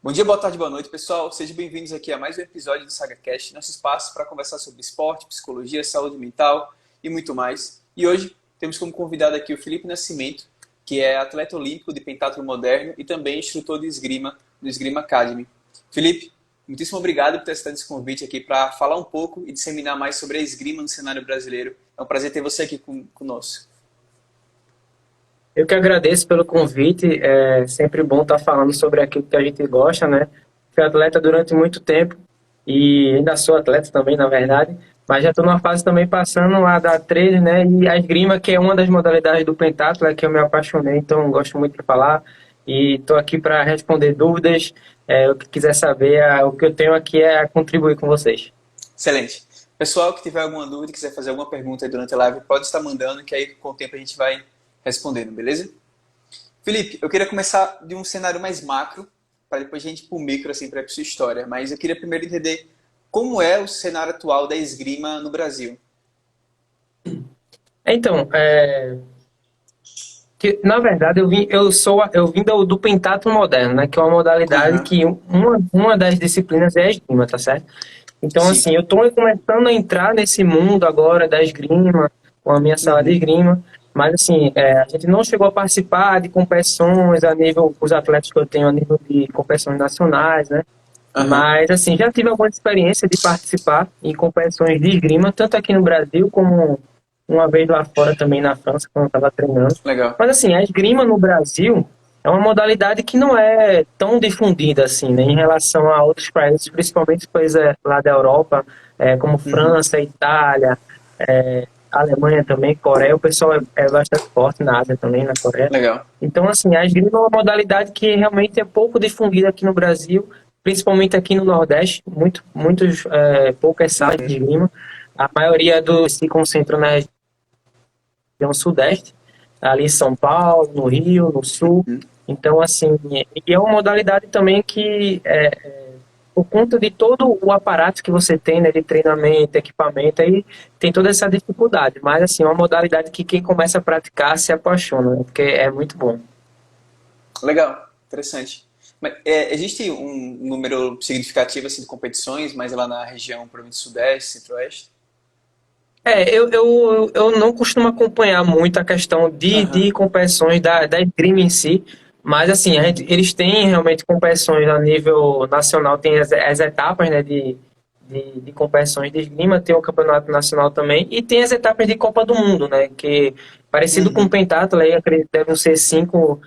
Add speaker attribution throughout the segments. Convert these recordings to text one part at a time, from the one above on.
Speaker 1: Bom dia, boa tarde, boa noite, pessoal. Sejam bem-vindos aqui a mais um episódio do SagaCast, nosso espaço para conversar sobre esporte, psicologia, saúde mental e muito mais. E hoje temos como convidado aqui o Felipe Nascimento, que é atleta olímpico de pentatlo moderno e também instrutor de esgrima do Esgrima Academy. Felipe, muitíssimo obrigado por ter aceitado esse convite aqui para falar um pouco e disseminar mais sobre a esgrima no cenário brasileiro. É um prazer ter você aqui conosco.
Speaker 2: Eu que agradeço pelo convite, é sempre bom estar falando sobre aquilo que a gente gosta, né? Fui atleta durante muito tempo e ainda sou atleta também, na verdade, mas já estou numa fase também passando a dar treino, né? E a esgrima, que é uma das modalidades do pentatlo, é que eu me apaixonei, então gosto muito de falar e estou aqui para responder dúvidas, o que quiser saber, o que eu tenho aqui é contribuir com vocês.
Speaker 1: Excelente. Pessoal que tiver alguma dúvida, quiser fazer alguma pergunta aí durante a live, pode estar mandando, que aí com o tempo a gente vai respondendo, beleza? Felipe, eu queria começar de um cenário mais macro, para depois a gente ir para o micro, assim, para a sua história. Mas eu queria primeiro entender como é o cenário atual da esgrima no Brasil.
Speaker 2: Então, na verdade, eu vim do pentatlo moderno, né? Que é uma modalidade
Speaker 1: Aham,
Speaker 2: que uma das disciplinas é a esgrima, tá certo? Então,
Speaker 1: sim.
Speaker 2: assim, eu estou começando a entrar nesse mundo agora da esgrima, com a minha sala de
Speaker 1: Uhum,
Speaker 2: esgrima, mas, assim, a gente não chegou a participar de competições a nível, os atletas que eu tenho a nível de competições nacionais, né?
Speaker 1: aham,
Speaker 2: Mas, assim, já tive alguma experiência de participar em competições de esgrima, tanto aqui no Brasil como uma vez lá fora também na França, quando eu estava treinando.
Speaker 1: legal.
Speaker 2: Mas, assim, a esgrima no Brasil é uma modalidade que não é tão difundida assim, né, em relação a outros países, principalmente países lá da Europa, como
Speaker 1: Uhum,
Speaker 2: França, Itália, Alemanha também, Coreia. O pessoal é bastante forte na Ásia também, na Coreia.
Speaker 1: legal.
Speaker 2: Então, assim, a esgrima é uma modalidade que realmente é pouco difundida aqui no Brasil, principalmente aqui no Nordeste, poucas salas de
Speaker 1: Uhum,
Speaker 2: esgrima. A maioria se concentra na região Sudeste, ali em São Paulo, no Rio, no Sul.
Speaker 1: uhum,
Speaker 2: Então, assim, e é uma modalidade também que, por conta de todo o aparato que você tem, né, de treinamento, equipamento, aí tem toda essa dificuldade. Mas, assim, é uma modalidade que quem começa a praticar se apaixona, né, porque é muito bom.
Speaker 1: legal, interessante. Mas, existe um número significativo assim, de competições, mas lá na região, provavelmente Sudeste, Centro-Oeste?
Speaker 2: Eu não costumo acompanhar muito a questão
Speaker 1: Aham,
Speaker 2: de competições da esgrima em si, mas assim, eles têm realmente competições a nível nacional, tem as etapas, né, de competições de esgrima, tem o campeonato nacional também, e tem as etapas de Copa do Mundo, né, que parecido com o
Speaker 1: uhum,
Speaker 2: pentatlo, aí acredito que devem ser cinco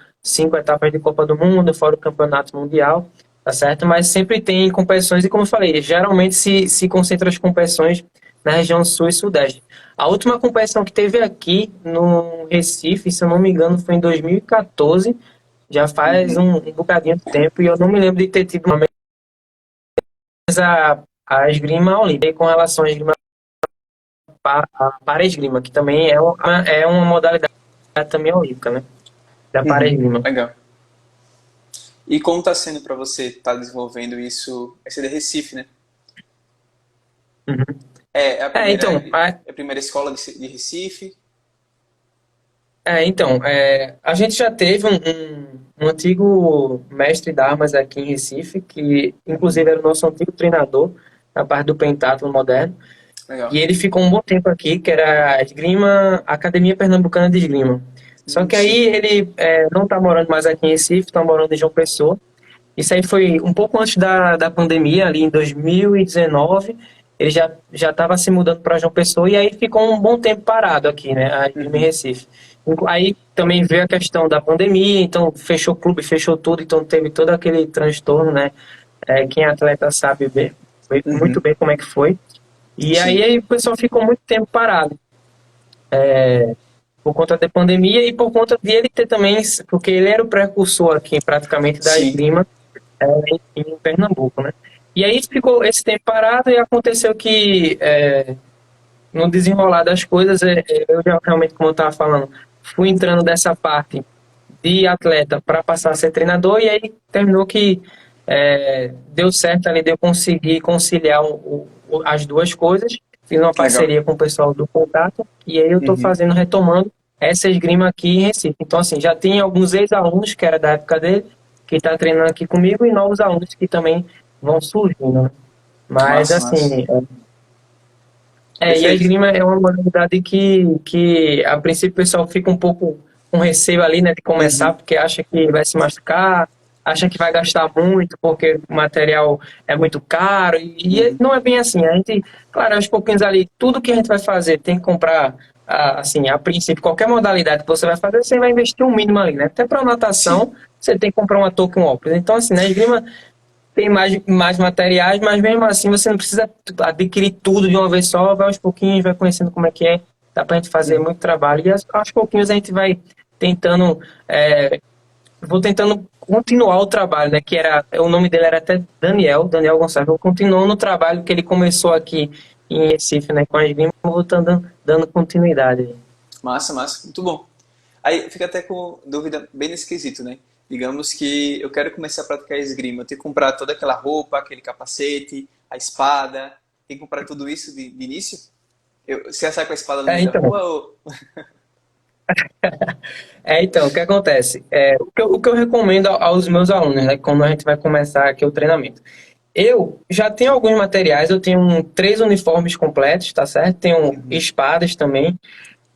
Speaker 2: etapas de Copa do Mundo, fora o campeonato mundial, tá certo? Mas sempre tem competições, e como eu falei, geralmente se concentra as competições na região sul e sudeste. A última competição que teve aqui no Recife, se eu não me engano, foi em 2014, já faz
Speaker 1: uhum.
Speaker 2: um bocadinho de tempo, e eu não me lembro de ter tido uma mesa a esgrima olímpica com relação à esgrima para esgrima, que também é uma modalidade também olímpica, né? Da para
Speaker 1: Uhum,
Speaker 2: esgrima.
Speaker 1: legal. E como está sendo para você estar desenvolvendo isso? Vai ser de Recife, né?
Speaker 2: Uhum.
Speaker 1: É
Speaker 2: Então,
Speaker 1: a primeira escola de Recife.
Speaker 2: a gente já teve um antigo mestre de armas aqui em Recife, que inclusive era o nosso antigo treinador na parte do pentatlo moderno, e
Speaker 1: Legal.
Speaker 2: ele ficou um bom tempo aqui, que era a Esgrima, Academia Pernambucana de Esgrima. Só que
Speaker 1: Sim.
Speaker 2: aí ele não está morando mais aqui em Recife, está morando em João Pessoa. Isso aí foi um pouco antes da pandemia, ali em 2019. Ele já estava se mudando para João Pessoa e aí ficou um bom tempo parado aqui, né, a Esgrima em
Speaker 1: Uhum,
Speaker 2: Recife. Aí também veio a questão da pandemia, então fechou o clube, fechou tudo, então teve todo aquele transtorno, né? Quem é atleta sabe muito
Speaker 1: uhum,
Speaker 2: bem como é que foi. E
Speaker 1: sim.
Speaker 2: aí o pessoal ficou muito tempo parado por conta da pandemia e por conta de ele ter também, porque ele era o precursor aqui praticamente da
Speaker 1: Sim.
Speaker 2: esgrima em Pernambuco, né? E aí ficou esse tempo parado e aconteceu que no desenrolar das coisas, eu já realmente, como eu estava falando, fui entrando dessa parte de atleta para passar a ser treinador e aí terminou que deu certo ali de eu conseguir conciliar as duas coisas. Fiz uma
Speaker 1: Legal.
Speaker 2: parceria com o pessoal do Contato e aí eu estou
Speaker 1: Uhum,
Speaker 2: retomando essa esgrima aqui em Recife. Então, assim, já tem alguns ex-alunos que era da época dele, que está treinando aqui comigo e novos alunos que também vão surgindo, né? Mas,
Speaker 1: Massa, massa.
Speaker 2: assim, e a
Speaker 1: Perfeito.
Speaker 2: esgrima é uma modalidade que, a princípio, o pessoal fica um pouco com receio ali, né, de começar,
Speaker 1: Uhum.
Speaker 2: porque acha que vai se machucar, acha que vai gastar muito, porque o material é muito caro, e
Speaker 1: Uhum.
Speaker 2: não é bem assim. A gente, claro, aos pouquinhos ali, tudo que a gente vai fazer tem que comprar, assim, a princípio, qualquer modalidade que você vai fazer, você vai investir um mínimo ali, né? Até para natação,
Speaker 1: Sim.
Speaker 2: você tem que comprar uma touca e um óculos. Então, assim, na esgrima tem mais materiais, mas mesmo assim você não precisa adquirir tudo de uma vez só, vai aos pouquinhos, vai conhecendo como é que é, dá pra gente fazer
Speaker 1: Uhum.
Speaker 2: muito trabalho, e aos pouquinhos a gente vai tentando, vou tentando continuar o trabalho, né, que era, o nome dele era até Daniel Gonçalves, eu continuo no trabalho que ele começou aqui em Recife, né, com as esgrima, eu vou dando continuidade.
Speaker 1: Massa, massa. Muito bom. Aí fica até com dúvida bem nesse quesito, né? Digamos que eu quero começar a praticar esgrima, eu tenho que comprar toda aquela roupa, aquele capacete, a espada, tem que comprar tudo isso de início? Você sai com a espada no meio da
Speaker 2: Então,
Speaker 1: rua ou...
Speaker 2: então, o que acontece? O que eu recomendo aos meus alunos, né, quando a gente vai começar aqui o treinamento. Eu já tenho alguns materiais, eu tenho 3 uniformes completos, tá certo? Tenho
Speaker 1: Uhum.
Speaker 2: espadas também.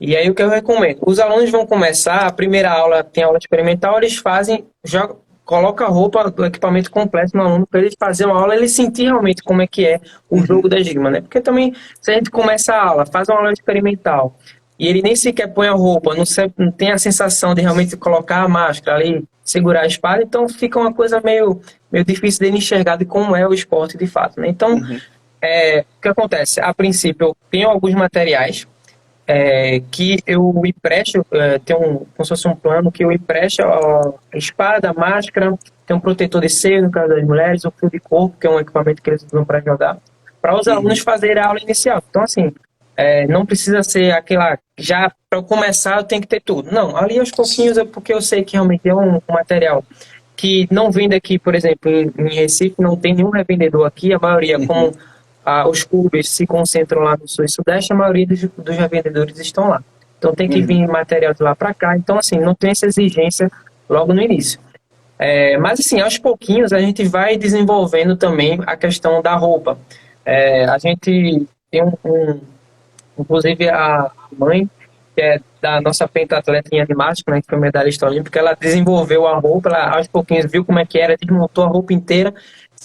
Speaker 2: E aí o que eu recomendo? Os alunos vão começar, a primeira aula tem aula experimental, eles fazem, já coloca a roupa do equipamento completo no aluno para ele fazer uma aula, ele sentir realmente como é que é o jogo
Speaker 1: Uhum.
Speaker 2: da esgrima, né? Porque também, se a gente começa a aula, faz uma aula experimental, e ele nem sequer põe a roupa, não tem a sensação de realmente colocar a máscara ali, segurar a espada, então fica uma coisa meio difícil dele enxergar de como é o esporte de fato, né? Então,
Speaker 1: Uhum.
Speaker 2: o que acontece? A princípio, eu tenho alguns materiais que eu empresto, tem como se fosse um plano que eu empresto a espada, a máscara, tem um protetor de seio, no caso das mulheres, o fio de corpo, que é um equipamento que eles usam para jogar, para os alunos
Speaker 1: Uhum.
Speaker 2: fazerem a aula inicial. Então, assim, não precisa ser aquela, já para começar eu tenho que ter tudo. Não, ali aos
Speaker 1: Sim.
Speaker 2: pouquinhos é porque eu sei que realmente é um material que não vende aqui, por exemplo, em Recife, não tem nenhum revendedor aqui, a maioria,
Speaker 1: Uhum.
Speaker 2: como os clubes se concentram lá no sul e sudeste, a maioria dos revendedores estão lá. Então tem que
Speaker 1: Uhum.
Speaker 2: vir material de lá para cá, então assim, não tem essa exigência logo no início. Mas assim, aos pouquinhos a gente vai desenvolvendo também a questão da roupa. A gente tem inclusive a mãe, que é da nossa pentatleta em ginástica, né, que foi medalhista olímpica, ela desenvolveu a roupa, ela aos pouquinhos viu como é que era, desmontou a roupa inteira,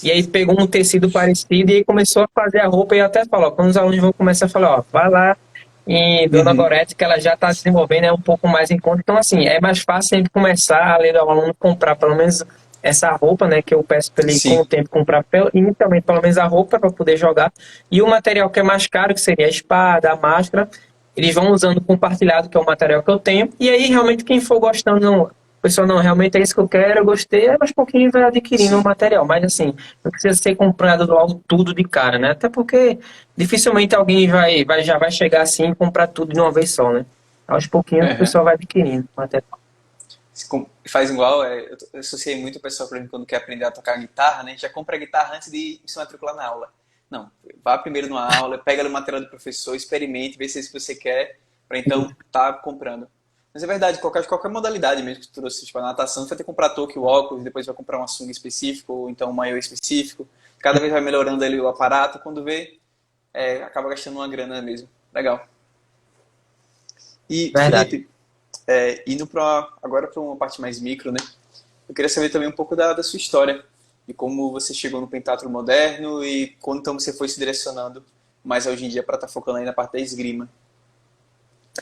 Speaker 2: e aí pegou um tecido parecido e aí começou a fazer a roupa, e até falou, ó, quando os alunos vão começar a falar, ó, vai lá em Dona
Speaker 1: Uhum.
Speaker 2: Gorete, que ela já está desenvolvendo, é um pouco mais em conta. Então, assim, é mais fácil sempre começar a ler ao aluno comprar pelo menos essa roupa, né, que eu peço para ele com
Speaker 1: Sim.
Speaker 2: o tempo comprar inicialmente pelo menos a roupa para poder jogar, e o material que é mais caro, que seria a espada, a máscara, eles vão usando compartilhado, que é o material que eu tenho, e aí realmente quem for gostando, não, pessoal, não, realmente é isso que eu quero, eu gostei, aos pouquinho vai adquirindo o
Speaker 1: Sim.
Speaker 2: material, mas assim, não precisa ser comprado logo tudo de cara, né? Até porque dificilmente alguém já vai chegar assim e comprar tudo de uma vez só, né? Aos pouquinhos o
Speaker 1: Uhum.
Speaker 2: pessoal vai adquirindo o material.
Speaker 1: Faz igual, eu associei muito o pessoal, por exemplo, quando quer aprender a tocar guitarra, né? Já compra a guitarra antes de se matricular na aula. Não, vá primeiro numa aula, pega o material do professor, experimente, vê se é isso que você quer, para então tá comprando. Mas é verdade, qualquer modalidade mesmo que tu trouxe, tipo a natação, você vai ter que comprar touca e o óculos, depois vai comprar uma sunga específico, ou então um maiô específico. Cada vez vai melhorando ali o aparato, quando vê, acaba gastando uma grana mesmo. Legal. E,
Speaker 2: Verdade.
Speaker 1: Felipe, indo agora para uma parte mais micro, né? Eu queria saber também um pouco da sua história, de como você chegou no pentatlo moderno e quando então você foi se direcionando mais hoje em dia para estar focando aí na parte da esgrima.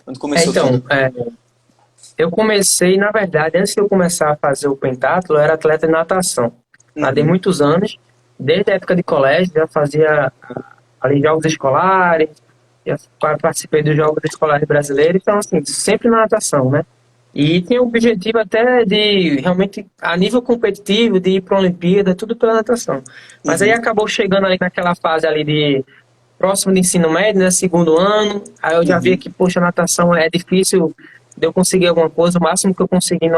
Speaker 1: Quando começou
Speaker 2: Então,
Speaker 1: tudo?
Speaker 2: eu comecei, na verdade, antes de eu começar a fazer o pentatlo, eu era atleta de natação. Nadei
Speaker 1: Uhum,
Speaker 2: muitos anos, desde a época de colégio, já fazia ali jogos escolares, já participei dos jogos escolares brasileiros, então assim, sempre na natação, né? E tinha o objetivo até de realmente, a nível competitivo, de ir para a Olimpíada, tudo pela natação. Mas aí
Speaker 1: uhum,
Speaker 2: acabou chegando ali naquela fase ali de próximo de ensino médio, né, segundo ano, aí eu já via
Speaker 1: uhum,
Speaker 2: que, poxa, a natação é difícil de eu conseguir alguma coisa, o máximo que eu consegui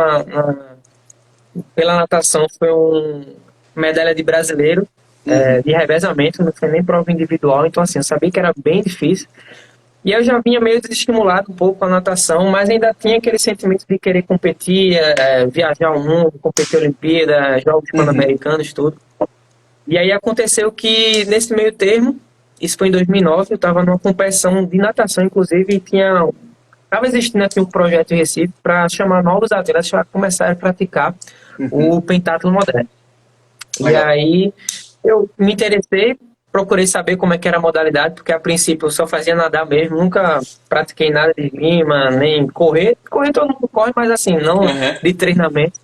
Speaker 2: pela natação foi medalha de brasileiro,
Speaker 1: uhum,
Speaker 2: de revezamento, não foi nem prova individual, então assim, eu sabia que era bem difícil, E eu já vinha meio desestimulado um pouco com a natação, mas ainda tinha aquele sentimento de querer competir, viajar ao mundo, competir Olimpíada, Jogos
Speaker 1: Uhum.
Speaker 2: Pan-Americanos, tudo. E aí aconteceu que, nesse meio termo, isso foi em 2009, eu estava numa competição de natação, inclusive, e estava existindo aqui um projeto em Recife para chamar novos atletas para começar a praticar
Speaker 1: Uhum.
Speaker 2: o pentatlo moderno. E
Speaker 1: Legal.
Speaker 2: aí eu me interessei, procurei saber como é que era a modalidade, porque a princípio eu só fazia nadar mesmo, nunca pratiquei nada de esgrima, nem correr. Correr todo mundo corre, mas assim, não
Speaker 1: Uhum.
Speaker 2: de treinamento.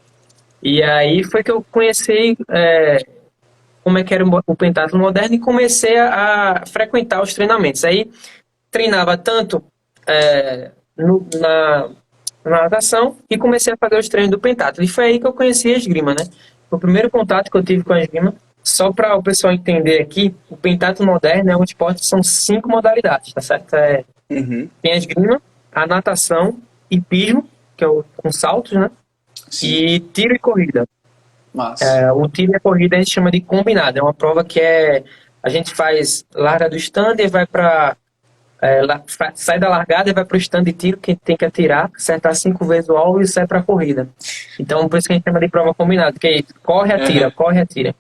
Speaker 2: E aí foi que eu conheci como é que era o pentatlo moderno e comecei a frequentar os treinamentos. Aí treinava tanto é, na natação e comecei a fazer os treinos do pentatlo. E foi aí que eu conheci a esgrima, né? Foi o primeiro contato que eu tive com a esgrima. Só para o pessoal entender aqui, o pentatlo moderno é um esporte, são 5 modalidades, tá certo?
Speaker 1: Uhum.
Speaker 2: Tem a esgrima, a natação, hipismo, que é o com saltos, né?
Speaker 1: Sim.
Speaker 2: E tiro e corrida.
Speaker 1: Massa.
Speaker 2: O tiro e a corrida a gente chama de combinado. É uma prova que a gente faz larga do stand e vai para sai da largada e vai para o stand de tiro, que tem que atirar, acertar 5 vezes o alvo e sai para a corrida. Então, por isso que a gente chama de prova combinada, que é isso,
Speaker 1: Uhum.
Speaker 2: corre, atira.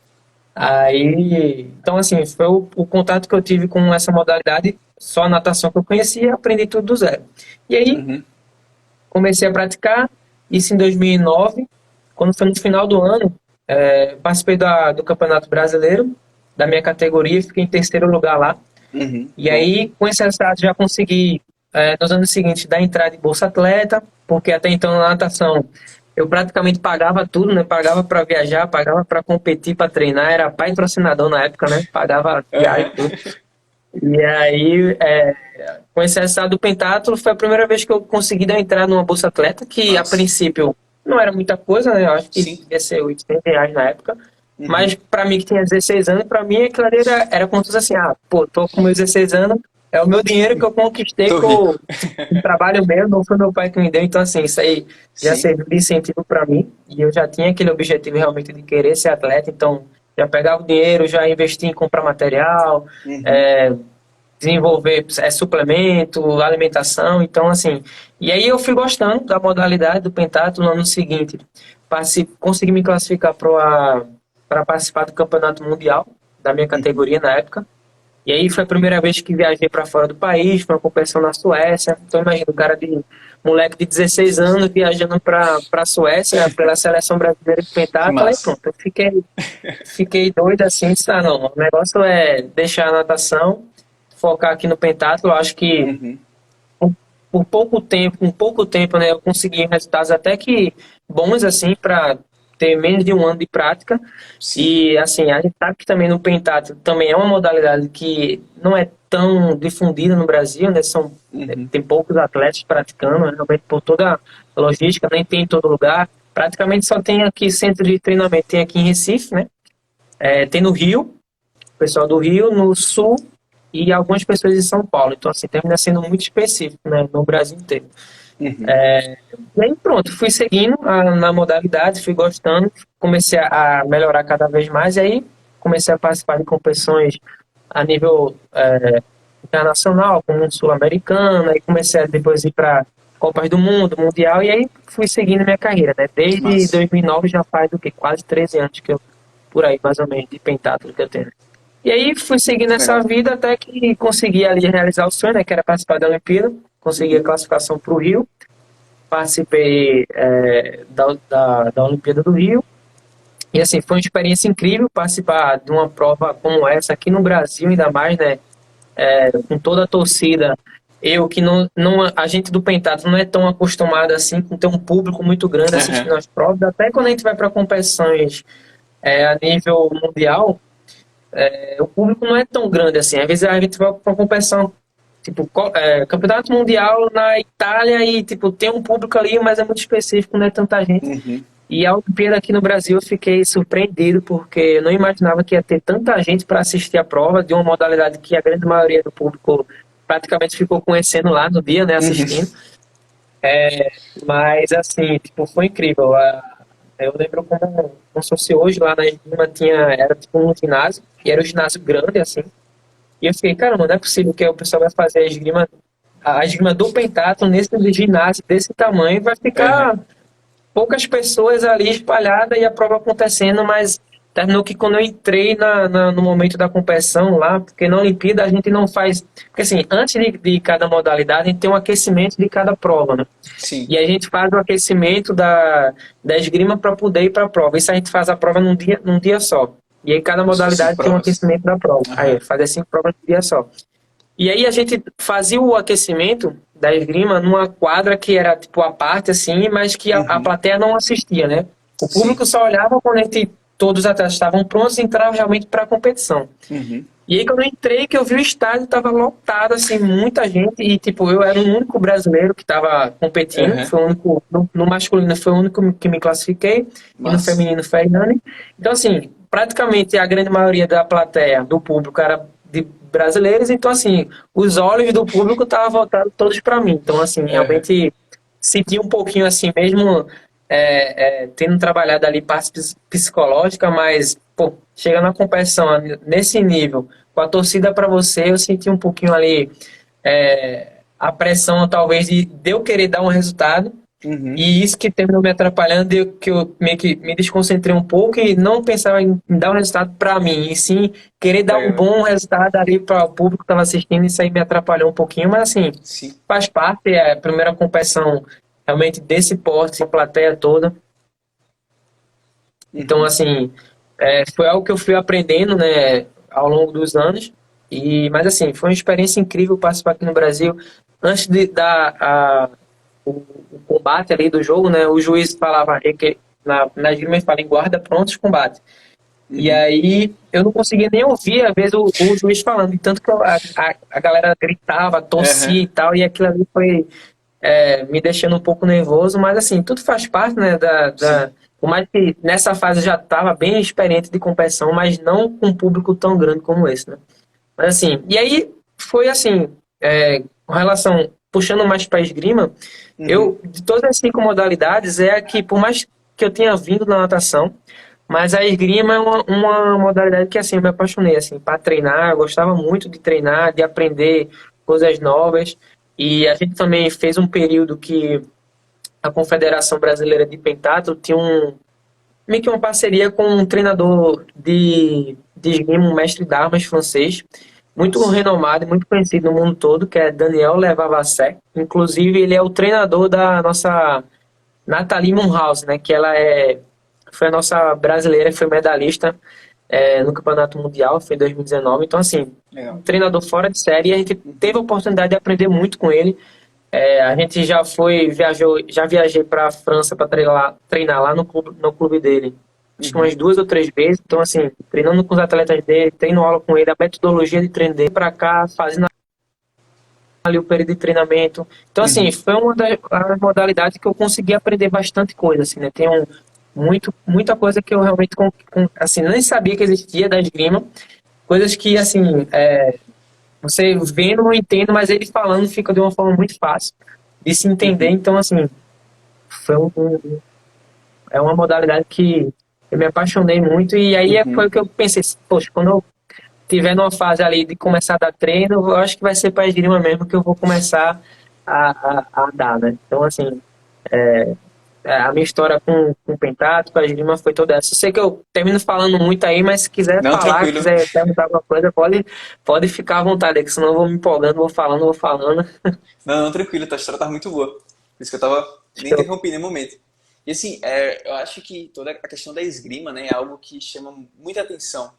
Speaker 2: Aí, então assim, foi o contato que eu tive com essa modalidade, só a natação que eu conhecia, aprendi tudo do zero. E aí,
Speaker 1: Uhum.
Speaker 2: comecei a praticar, isso em 2009, quando foi no final do ano, participei do Campeonato Brasileiro, da minha categoria, fiquei em terceiro lugar lá.
Speaker 1: Uhum.
Speaker 2: E
Speaker 1: Bom.
Speaker 2: aí, com esse resultado, já consegui, nos anos seguintes, dar entrada em Bolsa Atleta, porque até então na natação eu praticamente pagava tudo, né? Pagava para viajar, pagava para competir, para treinar, era patrocinador na época, né? Pagava viagem,
Speaker 1: Uhum.
Speaker 2: tudo. E aí, com esse resultado do pentatlo, foi a primeira vez que eu consegui dar entrada numa Bolsa Atleta, que a
Speaker 1: Massa.
Speaker 2: princípio não era muita coisa, né? Eu acho que
Speaker 1: Sim.
Speaker 2: ia ser R$ 800 na época.
Speaker 1: Uhum.
Speaker 2: Mas para mim que tinha 16 anos, para mim aquilo ali era como se fosse assim, pô, tô com meus 16 anos, é o meu dinheiro que eu conquistei
Speaker 1: Tô rico.
Speaker 2: com um trabalho meu, não foi meu pai que me deu, então assim, isso aí já
Speaker 1: Sim.
Speaker 2: serviu de incentivo para mim, e eu já tinha aquele objetivo realmente de querer ser atleta, então já pegava o dinheiro, já investia em comprar material,
Speaker 1: Uhum.
Speaker 2: é, desenvolver suplemento, alimentação, então assim, e aí eu fui gostando da modalidade do pentatlo no ano seguinte, consegui me classificar para participar do campeonato mundial da minha
Speaker 1: Uhum.
Speaker 2: categoria na época, e aí foi a primeira vez que viajei para fora do país, foi uma competição na Suécia, então imagina, um cara moleque de 16 anos viajando para a Suécia pela seleção brasileira de
Speaker 1: Que
Speaker 2: pentatlo, aí
Speaker 1: massa.
Speaker 2: pronto, eu fiquei doido assim, disse, não, o negócio é deixar a natação, focar aqui no pentatlo. Eu acho que
Speaker 1: Uhum.
Speaker 2: por, por pouco tempo, com pouco tempo, né, eu consegui resultados até que bons assim para ter menos de um ano de prática.
Speaker 1: Sim.
Speaker 2: E assim, a gente sabe que também no pentatlo também é uma modalidade que não é tão difundida no Brasil, né?
Speaker 1: Uhum.
Speaker 2: Tem poucos atletas praticando, né, realmente por toda a logística, nem tem em todo lugar. Praticamente só tem aqui centro de treinamento, tem aqui em Recife, né? Tem no Rio, o pessoal do Rio, no Sul e algumas pessoas de São Paulo. Então, assim, termina sendo muito específico, né, no Brasil inteiro.
Speaker 1: Uhum.
Speaker 2: E aí, pronto, fui seguindo na modalidade, fui gostando, comecei a melhorar cada vez mais, e aí comecei a participar de competições a nível internacional, como Sul-Americana, e comecei a depois ir para Copas do Mundo, Mundial, e aí fui seguindo minha carreira, né?
Speaker 1: Que
Speaker 2: Desde
Speaker 1: massa.
Speaker 2: 2009 já faz o quê? Quase 13 anos que eu, por aí, mais ou menos, de pentatlo que eu tenho. E aí fui seguindo
Speaker 1: Que
Speaker 2: essa
Speaker 1: legal.
Speaker 2: vida até que consegui ali realizar o sonho, né, que era participar da Olimpíada, consegui a
Speaker 1: Uhum.
Speaker 2: classificação para o Rio, participei da Olimpíada do Rio, e assim, foi uma experiência incrível participar de uma prova como essa aqui no Brasil, ainda mais, né, com toda a torcida. Eu que a gente do pentatlo não é tão acostumado assim com ter um público muito grande
Speaker 1: Uhum.
Speaker 2: assistindo as provas, até quando a gente vai para competições a nível mundial, o público não é tão grande assim. Às vezes a gente vai para uma competição, tipo, campeonato mundial na Itália e, tipo, tem um público ali, mas é muito específico, não é tanta gente.
Speaker 1: Uhum.
Speaker 2: E a Olimpíada aqui no Brasil eu fiquei surpreendido, porque eu não imaginava que ia ter tanta gente para assistir a prova de uma modalidade que a grande maioria do público praticamente ficou conhecendo lá no dia, né,
Speaker 1: Uhum.
Speaker 2: assistindo. Mas, assim, tipo, foi incrível. Eu lembro como se fosse hoje, lá na esgrima era tipo um ginásio, e era um ginásio grande, assim. E eu fiquei, caramba, não é possível que o pessoal vai fazer a esgrima a esgrima do pentatlo nesse ginásio desse tamanho vai
Speaker 1: Aham.
Speaker 2: ficar poucas pessoas ali espalhadas e a prova acontecendo, mas terminou que quando eu entrei no momento da competição lá, porque na Olimpíada a gente não faz. Porque assim, antes de cada modalidade, a gente tem um aquecimento de cada prova, né?
Speaker 1: Sim.
Speaker 2: E a gente faz o aquecimento da esgrima para poder ir para a prova. Isso a gente faz a prova num dia só. E aí cada
Speaker 1: Como se fossem
Speaker 2: modalidade tem um
Speaker 1: provas.
Speaker 2: aquecimento da prova. Aí
Speaker 1: Aham.
Speaker 2: faz as 5 provas num dia só. E aí a gente fazia o aquecimento da esgrima numa quadra que era tipo a parte assim, mas que a
Speaker 1: Uhum.
Speaker 2: plateia não assistia, né? O
Speaker 1: Sim.
Speaker 2: público só olhava quando todos os atletas estavam prontos e entravam realmente para a competição.
Speaker 1: Uhum.
Speaker 2: E aí quando eu entrei, que eu vi o estádio, estava lotado, assim, muita gente, e tipo, eu era o único brasileiro que estava competindo,
Speaker 1: Aham.
Speaker 2: foi o único, no masculino foi o único que me classifiquei, e no
Speaker 1: Massa.
Speaker 2: feminino foi a Irane. Então, assim, praticamente a grande maioria da plateia, do público, era de brasileiros, então, assim, os olhos do público estavam voltados todos para mim. Então, assim,
Speaker 1: Aham.
Speaker 2: realmente senti um pouquinho, assim, mesmo tendo trabalhado ali parte psicológica, mas, pô, chega na competição nesse nível, com a torcida para você, eu senti um pouquinho ali a pressão, talvez, de eu querer dar um resultado.
Speaker 1: Uhum.
Speaker 2: E isso que terminou me atrapalhando, que eu meio que me desconcentrei um pouco e não pensava em dar um resultado para mim, e sim querer dar um
Speaker 1: Legal.
Speaker 2: bom resultado ali para o público que estava assistindo. Isso aí me atrapalhou um pouquinho, mas assim,
Speaker 1: Sim.
Speaker 2: faz parte, é a primeira competição realmente desse porte, a plateia toda. Então,
Speaker 1: Uhum.
Speaker 2: assim, foi algo que eu fui aprendendo, né, ao longo dos anos. Mas assim, foi uma experiência incrível participar aqui no Brasil. Antes de dar o combate ali do jogo, né, o juiz falava que na esgrima ele fala em guarda prontos combate. E
Speaker 1: Uhum.
Speaker 2: aí eu não conseguia nem ouvir, às vezes, o juiz falando, de tanto que a galera gritava,
Speaker 1: Aham.
Speaker 2: torcia e tal, e aquilo ali foi me deixando um pouco nervoso, mas assim, tudo faz parte, né,
Speaker 1: Sim.
Speaker 2: por mais que nessa fase eu já estava bem experiente de competição, mas não com um público tão grande como esse, né? Mas assim, e aí foi assim, com relação, puxando mais para esgrima,
Speaker 1: Uhum.
Speaker 2: de todas as 5 modalidades, é a que, por mais que eu tenha vindo na natação, mas a esgrima é uma modalidade que assim, eu me apaixonei assim, para treinar, eu gostava muito de treinar, de aprender coisas novas. E a gente também fez um período que a Confederação Brasileira de Pentatlo tinha meio que uma parceria com um treinador de esgrima, um mestre de armas francês, muito
Speaker 1: Massa.
Speaker 2: renomado e muito conhecido no mundo todo, que é Daniel Levavasseur. Inclusive, ele é o treinador da nossa Nathalie Monhouse, né? Que foi a nossa brasileira que foi medalhista no Campeonato Mundial, foi em 2019. Então, assim, um
Speaker 1: Legal.
Speaker 2: treinador fora de série, e a gente teve
Speaker 1: Uhum.
Speaker 2: a oportunidade de aprender muito com ele. A gente já viajei para a França para treinar lá no clube dele. Acho que
Speaker 1: Uhum.
Speaker 2: umas 2 ou 3 vezes. Então, assim, treinando com os atletas dele, treino aula com ele, a metodologia de treino dele para cá, fazendo ali o período de treinamento. Então, assim,
Speaker 1: Uhum.
Speaker 2: foi uma das modalidades que eu consegui aprender bastante coisa, assim, né? Tem muita coisa que eu realmente, assim, nem sabia que existia da esgrima. Coisas que, assim, você vendo não entende, mas ele falando fica de uma forma muito fácil de se entender.
Speaker 1: Uhum.
Speaker 2: Então, assim, foi é uma modalidade que eu me apaixonei muito. E aí foi
Speaker 1: Uhum.
Speaker 2: o que eu pensei, poxa, quando eu tiver numa fase ali de começar a dar treino, eu acho que vai ser para a esgrima mesmo que eu vou começar a dar, né? Então, assim, a minha história com o pentatlo, com a esgrima foi toda essa. Eu sei que eu termino falando muito aí, mas se quiser
Speaker 1: Não,
Speaker 2: falar,
Speaker 1: tranquilo.
Speaker 2: quiser perguntar alguma coisa, pode ficar à vontade, que senão eu vou me empolgando, vou falando, vou falando.
Speaker 1: Não, não, tranquilo. Tua história tá muito boa. Por isso que eu tava nem
Speaker 2: Show.
Speaker 1: interrompi no momento. E assim, eu acho que toda a questão da esgrima, né, é algo que chama muita atenção.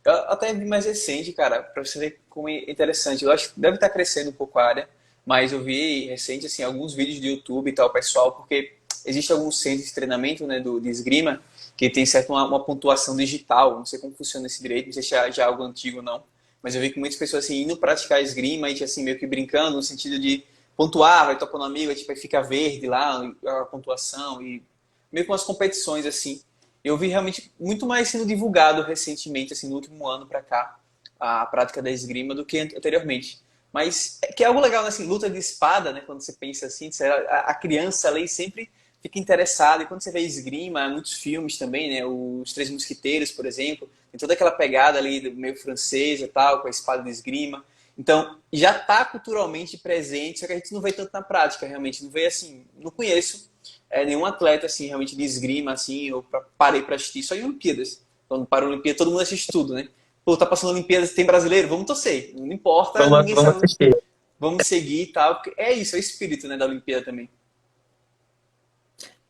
Speaker 1: Eu até vi mais recente, cara, pra você ver como é interessante. Eu acho que deve estar crescendo um pouco a área, mas eu vi recente, assim, alguns vídeos do YouTube e tal, pessoal, porque existe alguns centros de treinamento, né, de esgrima, que tem certo uma pontuação digital. Não sei como funciona esse direito, não sei se já é algo antigo ou não, mas eu vi que muitas pessoas, assim, indo praticar esgrima e, assim, meio que brincando, no sentido de pontuar, vai tocando um amigo, aí, tipo, aí fica verde lá a pontuação e meio com umas competições, assim. Eu vi realmente muito mais sendo divulgado recentemente, assim, no último ano para cá, a prática da esgrima do que anteriormente. Mas que é algo legal, né? Assim, luta de espada, né? Quando você pensa assim, a criança ali sempre fica interessada. E quando você vê esgrima, muitos filmes também, né? Os Três Mosquiteiros, por exemplo, tem toda aquela pegada ali do meio francês e tal, com a espada de esgrima. Então, já está culturalmente presente, só que a gente não vê tanto na prática, realmente. Não vê assim, não conheço nenhum atleta assim, realmente de esgrima, assim, parei para assistir só em Olimpíadas. Quando para a Olimpíada, todo mundo assiste tudo, né? Pô, tá passando Olimpíadas, tem brasileiro? Vamos torcer. Não importa, ninguém
Speaker 2: Vamos
Speaker 1: sabe,
Speaker 2: assistir.
Speaker 1: vamos seguir e tal. Porque é isso, é o espírito, né, da Olimpíada também.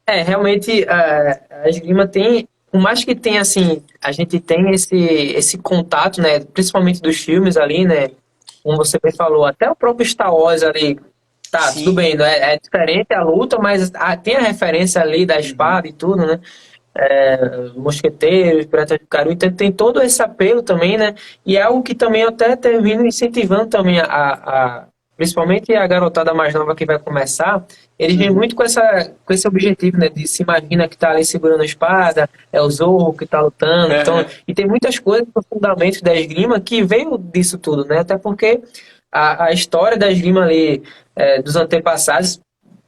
Speaker 2: Realmente, a esgrima tem, por mais que tenha, assim, a gente tem esse contato, né, principalmente dos filmes ali, né, como você bem falou, até o próprio Star Wars ali, tá, tudo
Speaker 1: Sim.
Speaker 2: bem, né, é diferente a luta, mas tem a referência ali da
Speaker 1: Uhum.
Speaker 2: espada e tudo, né, mosqueteiros, Piratas do Caribe, então tem todo esse apelo também, né? E é algo que também eu até termino incentivando também principalmente a garotada mais nova que vai começar, eles vêm
Speaker 1: Uhum.
Speaker 2: muito com esse objetivo, né? De se imagina que tá ali segurando a espada, é o Zorro que tá lutando, então,
Speaker 1: Uhum.
Speaker 2: e tem muitas coisas no fundamento da esgrima que veio disso tudo, né? Até porque a história da esgrima ali, dos antepassados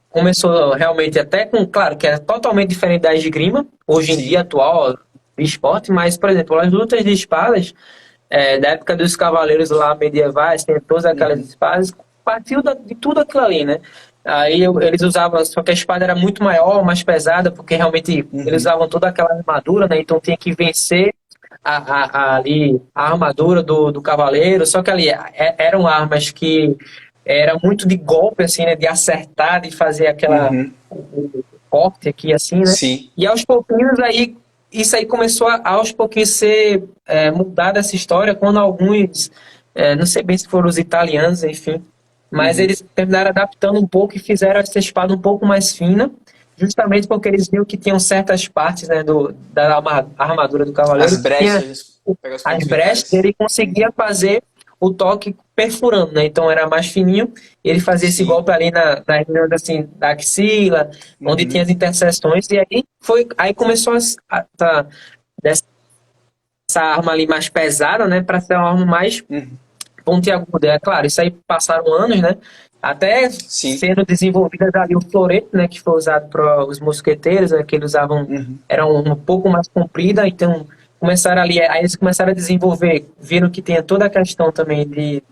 Speaker 2: começou realmente até com, claro, que é totalmente diferente da esgrima, hoje em dia
Speaker 1: Sim.
Speaker 2: atual, de esporte, mas, por exemplo, as lutas de espadas, da época dos cavaleiros lá medievais, tem todas aquelas
Speaker 1: Uhum.
Speaker 2: espadas, partiu de tudo aquilo ali, né? Aí eles usavam, só que a espada era muito maior, mais pesada, porque realmente eles
Speaker 1: Uhum.
Speaker 2: usavam toda aquela armadura, né? Então tinha que vencer ali a armadura do cavaleiro, só que ali eram armas que era muito de golpe, assim, né? De acertar, de fazer
Speaker 1: Uhum.
Speaker 2: o corte aqui, assim, né?
Speaker 1: Sim.
Speaker 2: E aos pouquinhos aí, isso aí começou aos pouquinhos ser mudada essa história, quando alguns, não sei bem se foram os italianos, enfim, mas
Speaker 1: Uhum.
Speaker 2: eles terminaram adaptando um pouco e fizeram essa espada um pouco mais fina, justamente porque eles viram que tinham certas partes, né, da armadura do
Speaker 1: As
Speaker 2: cavaleiro que tinha
Speaker 1: brechas, pegar os
Speaker 2: as
Speaker 1: pontos
Speaker 2: brechas,
Speaker 1: vitais.
Speaker 2: ele conseguia fazer o toque perfurando, né? Então era mais fininho, ele fazia esse
Speaker 1: Sim.
Speaker 2: golpe ali na região assim, da axila, onde tinha
Speaker 1: Uhum.
Speaker 2: as interseções, e aí começou dessa arma ali mais pesada, né, para ser uma arma mais
Speaker 1: Uhum.
Speaker 2: pontiaguda. É claro, isso aí passaram anos, né? Até
Speaker 1: Sim.
Speaker 2: sendo desenvolvidas ali o florete, né, que foi usado para os mosqueteiros, né, que eles usavam,
Speaker 1: Uhum.
Speaker 2: era um pouco mais comprida, então começaram ali, aí eles começaram a desenvolver, viram que tinha toda a questão também de,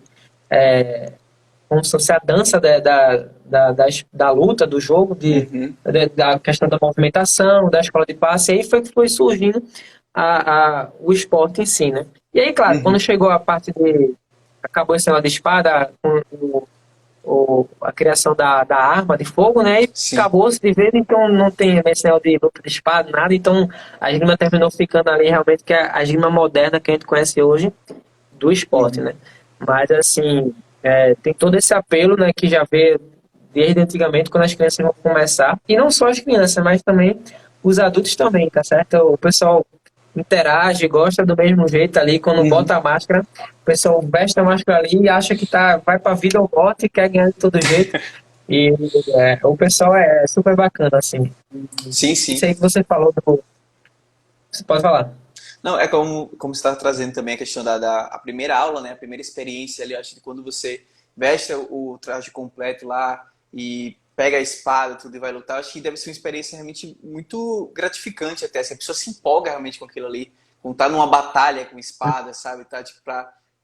Speaker 2: como se fosse a dança da luta, do jogo,
Speaker 1: Uhum.
Speaker 2: da questão da movimentação, da escola de passe, e aí foi que foi surgindo o esporte em si, né? E aí, claro, quando
Speaker 1: Uhum.
Speaker 2: chegou a parte de acabou esse negócio de espada, com a criação da arma de fogo, né? E
Speaker 1: Sim.
Speaker 2: acabou se de vez, então não tem esse negócio de luta de espada, nada. Então a esgrima terminou ficando ali realmente que é a esgrima moderna que a gente conhece hoje do esporte,
Speaker 1: Uhum.
Speaker 2: né? Mas assim, tem todo esse apelo, né, que já veio desde antigamente quando as crianças vão começar. E não só as crianças, mas também os adultos também, tá certo? O pessoal interage, gosta do mesmo jeito ali, quando
Speaker 1: Uhum.
Speaker 2: bota a máscara, o pessoal veste a máscara ali e acha que vai pra vida ou morte e quer ganhar de todo jeito. E o pessoal é super bacana, assim.
Speaker 1: Sim,
Speaker 2: Isso
Speaker 1: sim.
Speaker 2: aí que você falou, você pode falar.
Speaker 1: Não, é como você está trazendo também a questão a primeira aula, né? A primeira experiência ali, acho que quando você veste o traje completo lá e pega a espada tudo e vai lutar, acho que deve ser uma experiência realmente muito gratificante até. Se a pessoa se empolga realmente com aquilo ali, com tá numa batalha com espada, sabe? Tá tipo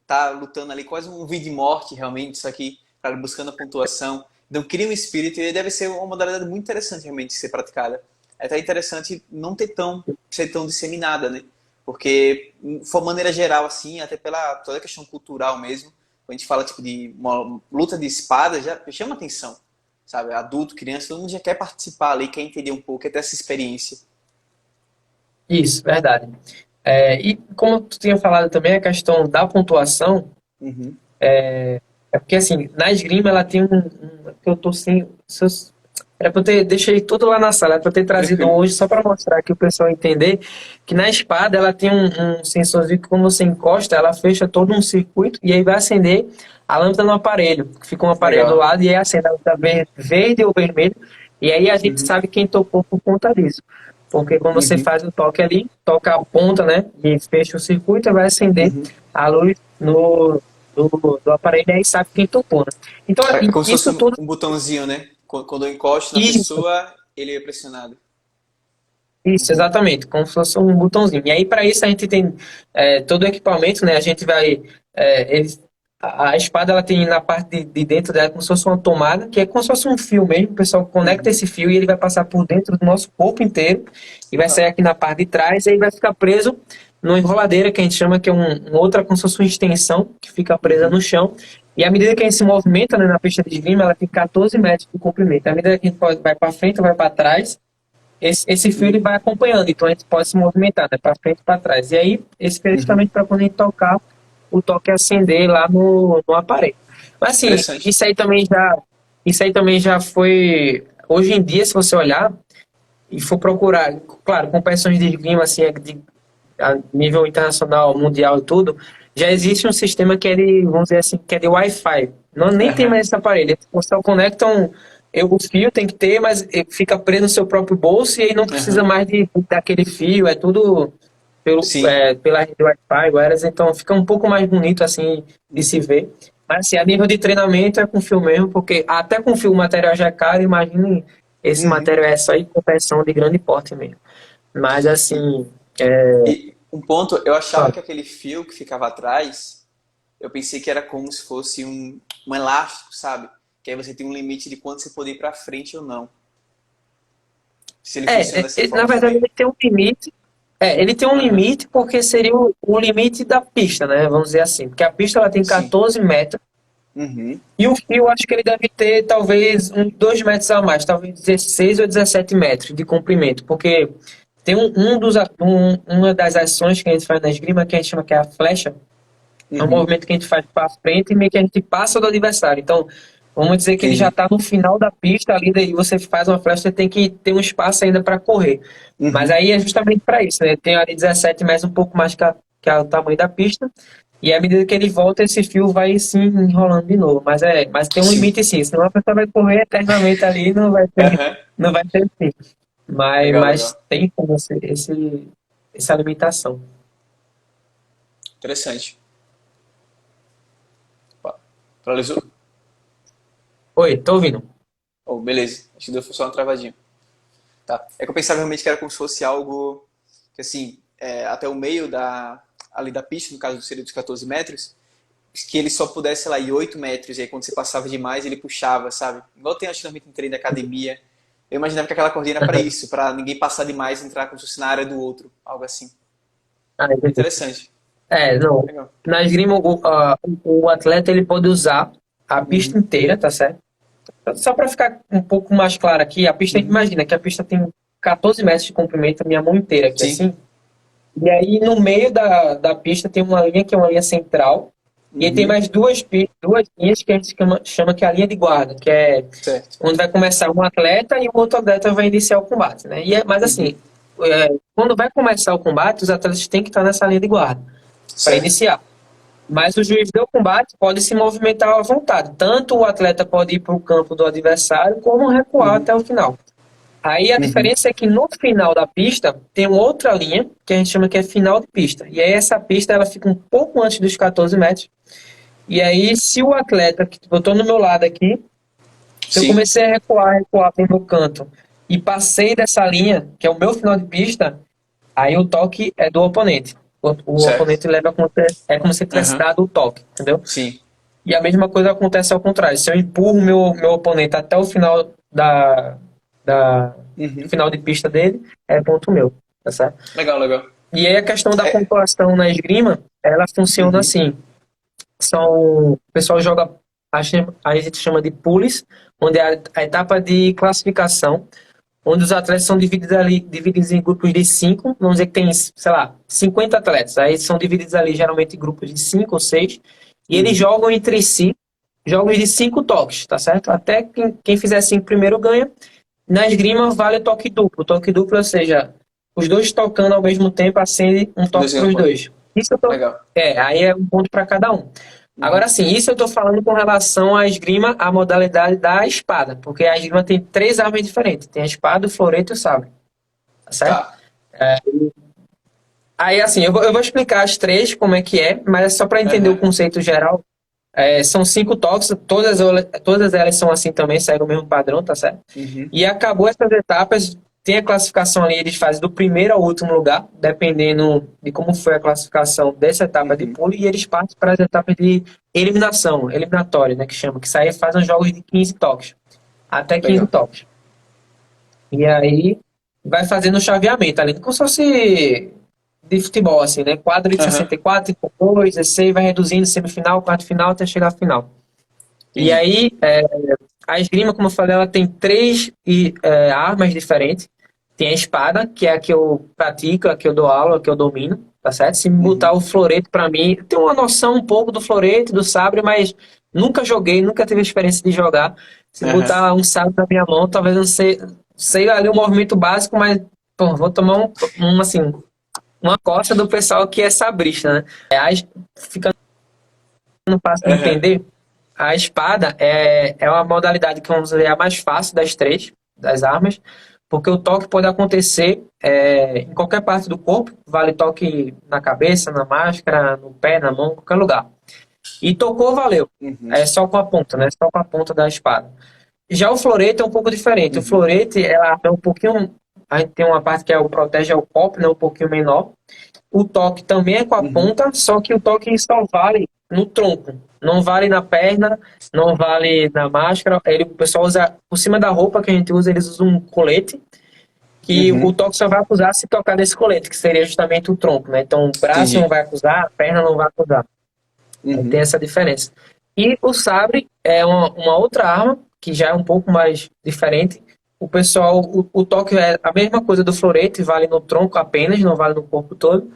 Speaker 1: tá lutando ali quase um vida e morte realmente, isso aqui, cara, buscando a pontuação. Então cria um espírito e deve ser uma modalidade muito interessante realmente de ser praticada. É até interessante não ser tão disseminada, né? Porque, de uma maneira geral, assim, até pela toda a questão cultural mesmo, quando a gente fala tipo, de uma luta de espada, já chama atenção, sabe? Adulto, criança, todo mundo já quer participar ali, quer entender um pouco, quer ter essa experiência.
Speaker 2: Isso, verdade. E como tu tinha falado também, a questão da pontuação,
Speaker 1: Uhum.
Speaker 2: porque assim, na esgrima ela tem que eu tô sem. Era pra eu ter, deixei tudo lá na sala, era pra eu ter trazido
Speaker 1: Tranquilo.
Speaker 2: hoje só pra mostrar aqui o pessoal entender que na espada ela tem um sensorzinho que quando você encosta, ela fecha todo um circuito e aí vai acender a lâmpada no aparelho. Fica um aparelho do
Speaker 1: Legal.
Speaker 2: lado e aí acende a lâmpada verde ou vermelho. E aí a gente
Speaker 1: Uhum.
Speaker 2: sabe quem tocou por conta disso. Porque quando você
Speaker 1: Uhum.
Speaker 2: faz o toque ali, toca a ponta, né? E fecha o circuito e vai acender
Speaker 1: Uhum.
Speaker 2: a luz do aparelho e aí sabe quem tocou, né? Então,
Speaker 1: É como se fosse
Speaker 2: isso tudo.
Speaker 1: um botãozinho, né? Quando eu encosto na
Speaker 2: Isso,
Speaker 1: pessoa, ele é pressionado.
Speaker 2: isso,
Speaker 1: Uhum.
Speaker 2: exatamente, como se fosse um botãozinho. E aí, para isso, a gente tem todo o equipamento, né? A gente vai. Eles a espada ela tem na parte de dentro dela como se fosse uma tomada, que é como se fosse um fio mesmo. O pessoal conecta esse fio e ele vai passar por dentro do nosso corpo inteiro e vai sair aqui na parte de trás e aí vai ficar preso numa enroladeira que a gente chama que é uma outra, como se fosse uma extensão que fica presa no chão. E à medida que a gente se movimenta, né, na pista de esgrima, ela tem 14 metros de comprimento. À medida que a gente vai para frente ou vai para trás, esse fio ele vai acompanhando, então a gente pode se movimentar, né, para frente e para trás. E aí, esse fio é justamente para quando a gente tocar, o toque acender lá no aparelho. Mas assim,
Speaker 1: Interessante.
Speaker 2: isso aí também já foi. Hoje em dia, se você olhar e for procurar, claro, competições de esgrima assim, a nível internacional, mundial e tudo, já existe um sistema que é de, vamos dizer assim, que é de Wi-Fi. Não, nem tem
Speaker 1: Aham.
Speaker 2: mais esse aparelho. Você só conecta o fio tem que ter, mas ele fica preso no seu próprio bolso e aí não precisa
Speaker 1: Aham.
Speaker 2: mais daquele fio, é tudo
Speaker 1: Sim.
Speaker 2: pela rede Wi-Fi, wireless, então fica um pouco mais bonito assim de se ver. Mas assim, a nível de treinamento é com fio mesmo, porque até com fio o material já é caro, imagine esse
Speaker 1: Uhum.
Speaker 2: material é só em competição de grande porte mesmo. Mas
Speaker 1: E,
Speaker 2: assim, é,
Speaker 1: e um ponto, eu achava
Speaker 2: fala.
Speaker 1: que aquele fio que ficava atrás, eu pensei que era como se fosse um elástico, sabe? Que aí você tem um limite de quanto você pode ir pra frente ou não. Se ele funciona dessa
Speaker 2: Na
Speaker 1: forma
Speaker 2: verdade,
Speaker 1: também.
Speaker 2: ele tem um limite. Ele tem um
Speaker 1: Aham.
Speaker 2: limite porque seria o limite da pista, né? Vamos dizer assim. Porque a pista ela tem
Speaker 1: Sim.
Speaker 2: 14 metros
Speaker 1: Uhum.
Speaker 2: e o fio acho que ele deve ter talvez uns 2 metros a mais, talvez 16 ou 17 metros de comprimento. Porque tem uma das ações que a gente faz na esgrima que a gente chama que é a flecha. É um
Speaker 1: Uhum.
Speaker 2: movimento que a gente faz para frente e meio que a gente passa do adversário. Então, vamos dizer que ele já
Speaker 1: Entendi.
Speaker 2: está no final da pista ali, daí você faz uma flecha, você tem que ter um espaço ainda para correr. Mas
Speaker 1: Uhum.
Speaker 2: aí é justamente para isso, né? Tem ali 17 mais um pouco mais que o tamanho da pista. E à medida que ele volta, esse fio vai se enrolando de novo. Mas tem um
Speaker 1: Sim.
Speaker 2: limite sim, senão a pessoa vai correr eternamente ali e
Speaker 1: Aham.
Speaker 2: não vai ter fim.
Speaker 1: Legal,
Speaker 2: Mas
Speaker 1: legal.
Speaker 2: tem como essa limitação.
Speaker 1: Interessante. Opa. Paralisou?
Speaker 2: Oi, tô ouvindo.
Speaker 1: Oh, beleza. Acho que deu só uma travadinha. Tá. É que eu pensava realmente que era como se fosse algo que, assim, até o meio ali da pista, no caso seria dos 14 metros, que ele só pudesse, sei lá, ir 8 metros, e aí quando você passava demais, ele puxava, sabe? Igual tem, acho que normalmente em treino de academia. Eu imaginava que aquela cordinha era para isso, para ninguém passar demais e entrar como se fosse na área do outro, algo assim.
Speaker 2: Ah, entendi.
Speaker 1: Interessante.
Speaker 2: Não.
Speaker 1: Legal.
Speaker 2: Na esgrima, o atleta ele pode usar a pista
Speaker 1: Uhum.
Speaker 2: inteira, tá certo? Só para ficar um pouco mais claro aqui, a pista,
Speaker 1: Uhum.
Speaker 2: imagina que a pista tem 14 metros de comprimento, a minha mão inteira aqui,
Speaker 1: Sim.
Speaker 2: assim. E aí, no meio da pista tem uma linha que é uma linha central, e aí tem
Speaker 1: Uhum.
Speaker 2: mais duas linhas que a gente chama que é a linha de guarda, que é
Speaker 1: Certo.
Speaker 2: onde vai começar um atleta e o outro atleta vai iniciar o combate, né? Mas
Speaker 1: Uhum.
Speaker 2: assim, quando vai começar o combate, os atletas têm que estar nessa linha de guarda para
Speaker 1: Certo.
Speaker 2: iniciar. Mas o juiz do combate pode se movimentar à vontade. Tanto o atleta pode ir para o campo do adversário, como recuar
Speaker 1: Uhum.
Speaker 2: até o final. Aí a
Speaker 1: Uhum.
Speaker 2: diferença é que no final da pista tem uma outra linha, que a gente chama que é final de pista. E aí essa pista ela fica um pouco antes dos 14 metros. E aí, se o atleta, que eu estou no meu lado aqui, se eu
Speaker 1: Sim.
Speaker 2: comecei a recuar para o meu canto, e passei dessa linha, que é o meu final de pista, aí o toque é do oponente. O
Speaker 1: Certo.
Speaker 2: oponente leva é como se tivesse
Speaker 1: Aham.
Speaker 2: dado o toque, entendeu?
Speaker 1: Sim.
Speaker 2: E a mesma coisa acontece ao contrário. Se eu empurro meu oponente até o final do
Speaker 1: Uhum.
Speaker 2: final de pista dele, é ponto meu, tá certo?
Speaker 1: Legal, legal.
Speaker 2: E aí a questão da
Speaker 1: É.
Speaker 2: pontuação na esgrima, ela funciona
Speaker 1: Uhum.
Speaker 2: assim. O pessoal joga, a gente chama de pools, onde é a etapa de classificação, onde os atletas são divididos em grupos de 5, vamos dizer que tem, sei lá, 50 atletas, aí são divididos ali geralmente em grupos de 5 ou 6, e eles
Speaker 1: Uhum.
Speaker 2: jogam entre si jogos de 5 toques, tá certo? Até quem fizer 5 primeiro ganha. Na esgrima vale o toque duplo. O toque duplo, ou seja, os dois tocando ao mesmo tempo acende um
Speaker 1: Dois
Speaker 2: toque para
Speaker 1: ganham
Speaker 2: os
Speaker 1: ponto.
Speaker 2: dois. Isso eu tô,
Speaker 1: Legal.
Speaker 2: aí é um ponto para cada um.
Speaker 1: Uhum.
Speaker 2: Agora sim, isso eu estou falando com relação à esgrima, à modalidade da espada, porque a esgrima tem três armas diferentes: tem a espada, o florete e o sabre, tá certo?
Speaker 1: Tá.
Speaker 2: Aí assim, eu vou explicar as três como é que é, mas é só para entender o
Speaker 1: Aham.
Speaker 2: conceito geral. São 5 toques, todas elas são assim também, seguem o mesmo padrão, tá certo?
Speaker 1: Uhum.
Speaker 2: E acabou essas etapas, tem a classificação ali, eles fazem do primeiro ao último lugar, dependendo de como foi a classificação dessa etapa de
Speaker 1: Uhum.
Speaker 2: pole, e eles partem para as etapas de eliminação, eliminatória, né, que chama, que sai fazem os jogos de 15 toques, até 15
Speaker 1: Legal.
Speaker 2: toques. E aí vai fazendo o chaveamento ali, como se fosse de futebol, assim, né? Quadro de
Speaker 1: Aham.
Speaker 2: 64, 32, 16, vai reduzindo semifinal, quarto final, até chegar à final. E
Speaker 1: Entendi.
Speaker 2: aí, a esgrima, como eu falei, ela tem três armas diferentes. Tem a espada, que é a que eu pratico, a que eu dou aula, a que eu domino, tá certo? Se me botar
Speaker 1: Uhum.
Speaker 2: o florete pra mim, eu tenho uma noção um pouco do florete, do sabre, mas nunca joguei, nunca tive a experiência de jogar. Se
Speaker 1: Aham.
Speaker 2: botar um sabre na minha mão, talvez eu não sei ali o movimento básico, mas pô, vou tomar assim, uma costa do pessoal que é sabrista, né? Ficando fácil de
Speaker 1: Aham.
Speaker 2: entender, a espada é uma modalidade que vamos dizer, é a mais fácil das três, das armas, porque o toque pode acontecer em qualquer parte do corpo, vale toque na cabeça, na máscara, no pé, na mão, qualquer lugar. E tocou, valeu.
Speaker 1: Uhum.
Speaker 2: É só com a ponta, né? Só com a ponta da espada. Já o florete é um pouco diferente. O
Speaker 1: Uhum.
Speaker 2: florete, ela é um pouquinho. A gente tem uma parte que é o protege ao copo, né? Um pouquinho menor. O toque também é com a
Speaker 1: Uhum.
Speaker 2: ponta, só que o toque só vale no tronco. Não vale na perna, não vale na máscara. O pessoal usa, por cima da roupa que a gente usa, eles usam um colete, que o
Speaker 1: Uhum.
Speaker 2: toque só vai acusar se tocar nesse colete, que seria justamente o tronco, né? Então o braço não
Speaker 1: Entendi.
Speaker 2: vai acusar, a perna não vai acusar. Aí tem
Speaker 1: Uhum.
Speaker 2: essa diferença. E o sabre é uma outra arma, que já é um pouco mais diferente. O pessoal, o toque é a mesma coisa do florete, vale no tronco apenas, não vale no corpo todo.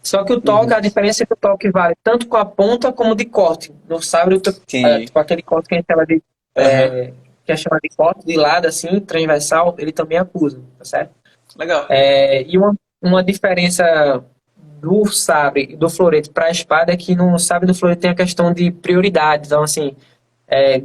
Speaker 2: Só que o toque,
Speaker 1: Uhum.
Speaker 2: a diferença é que o toque vale tanto com a ponta como de corte. No sabre,
Speaker 1: Entendi.
Speaker 2: tipo aquele corte que a gente chama de,
Speaker 1: Aham.
Speaker 2: que é chamado de corte de lado, assim, transversal, ele também acusa, tá certo?
Speaker 1: Legal.
Speaker 2: E uma diferença do sabre e do florete para a espada é que no sabre e no florete tem a questão de prioridade. Então, assim,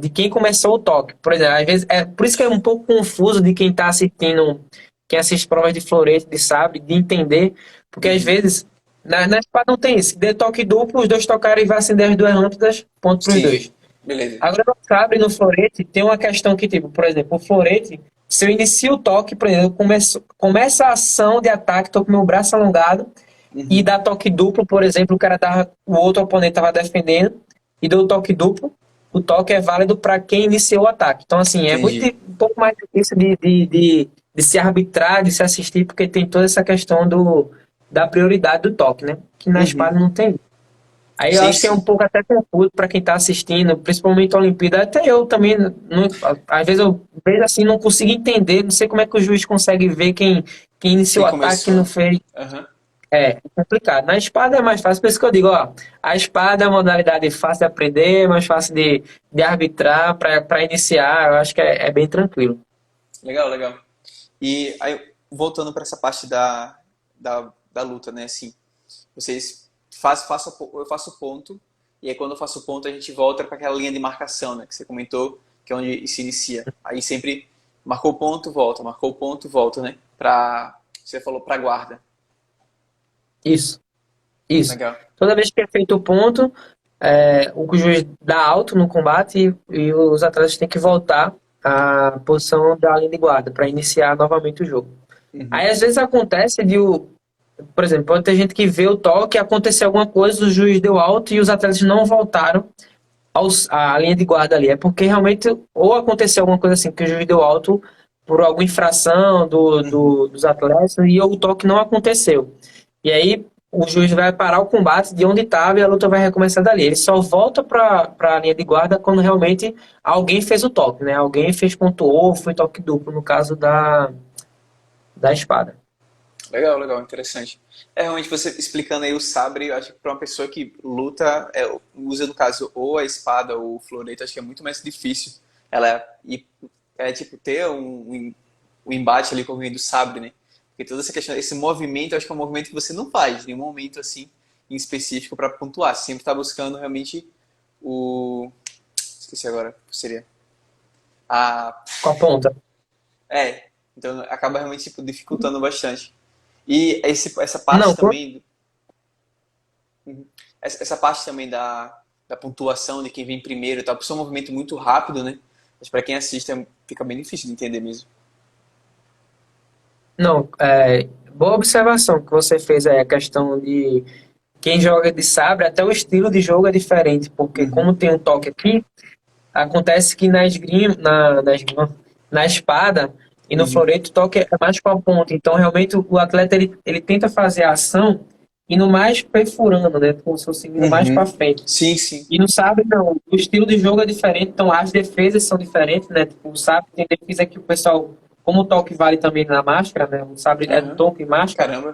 Speaker 2: de quem começou o toque. Por exemplo, às vezes, por isso que é um pouco confuso de quem está assistindo, quem assiste provas de florete, de sabre, de entender, porque às
Speaker 1: Uhum.
Speaker 2: vezes na espada não tem isso. De toque duplo, os dois tocarem e vai acender as duas lâmpadas, ponto para os
Speaker 1: Sim.
Speaker 2: dois.
Speaker 1: Beleza.
Speaker 2: Agora, no sabre e no florete, tem uma questão que, tipo, por exemplo, o florete, se eu inicio o toque, por exemplo, começa a ação de ataque, tô com meu braço alongado, e
Speaker 1: Uhum.
Speaker 2: dá toque duplo, por exemplo, o outro oponente estava defendendo, e deu toque duplo, o toque é válido para quem iniciou o ataque. Então, assim, é
Speaker 1: Entendi.
Speaker 2: um pouco mais difícil de se arbitrar, de se assistir, porque tem toda essa questão da prioridade do toque, né? Que na
Speaker 1: Uhum.
Speaker 2: espada não tem. Aí eu
Speaker 1: Sim,
Speaker 2: acho que é um
Speaker 1: sim.
Speaker 2: pouco até confuso para quem está assistindo, principalmente a Olimpíada. Até eu também, às vezes eu vejo assim, não consigo entender, não sei como é que o juiz consegue ver quem iniciou
Speaker 1: Quem
Speaker 2: o ataque, quem não
Speaker 1: começou?
Speaker 2: fez.
Speaker 1: Aham.
Speaker 2: É complicado. Na espada é mais fácil, por isso que eu digo, ó, a espada é uma modalidade fácil de aprender, mais fácil de arbitrar, para iniciar, eu acho que é bem tranquilo.
Speaker 1: Legal, legal. E aí, voltando para essa parte da luta, né? Assim, vocês eu faço o ponto, e aí quando eu faço o ponto a gente volta para aquela linha de marcação, né? Que você comentou, que é onde se inicia. Aí sempre marcou o ponto, volta, né? Você falou pra guarda.
Speaker 2: Isso, isso.
Speaker 1: Legal.
Speaker 2: Toda vez que é feito o ponto, o juiz dá alto no combate e os atletas têm que voltar à posição da linha de guarda para iniciar novamente o jogo.
Speaker 1: Uhum.
Speaker 2: Aí às vezes acontece por exemplo, pode ter gente que vê o toque, aconteceu alguma coisa, o juiz deu alto e os atletas não voltaram à linha de guarda ali. É porque realmente ou aconteceu alguma coisa assim, que o juiz deu alto por alguma infração
Speaker 1: Uhum.
Speaker 2: dos atletas e o toque não aconteceu. E aí o juiz vai parar o combate de onde estava e a luta vai recomeçar dali. Ele só volta para a linha de guarda quando realmente alguém fez o toque, né? Alguém fez pontuou, foi toque duplo, no caso da espada.
Speaker 1: Legal, legal, interessante. É realmente você explicando aí o sabre, eu acho que para uma pessoa que luta, usa no caso ou a espada ou o florete, acho que é muito mais difícil tipo ter um embate ali com alguém do sabre, né? Porque toda essa questão, esse movimento, eu acho que é um movimento que você não faz, nenhum momento assim em específico para pontuar. Você sempre está buscando realmente o, esqueci agora, o que seria a
Speaker 2: Com a ponta.
Speaker 1: então acaba realmente tipo, dificultando bastante. E essa
Speaker 2: Não,
Speaker 1: parte também, essa parte também da pontuação de quem vem primeiro e tal, por ser um movimento muito rápido, né? Mas para quem assiste fica bem difícil de entender mesmo.
Speaker 2: Não, boa observação que você fez aí, a questão de quem joga de sabre, até o estilo de jogo é diferente, porque
Speaker 1: Uhum,
Speaker 2: como tem um toque aqui, acontece que na espada e no
Speaker 1: uhum,
Speaker 2: florete o toque é mais com a ponta. Então, realmente, o atleta ele tenta fazer a ação indo mais perfurando, né? Como se fosse indo mais para
Speaker 1: uhum.
Speaker 2: frente.
Speaker 1: Sim, sim.
Speaker 2: E no sabre, não. O estilo de jogo é diferente, então as defesas são diferentes, né? Tipo, o sabre tem defesa que o pessoal, como o toque vale também na máscara, né? O sabre é do
Speaker 1: Aham.
Speaker 2: toque e máscara.
Speaker 1: Caramba.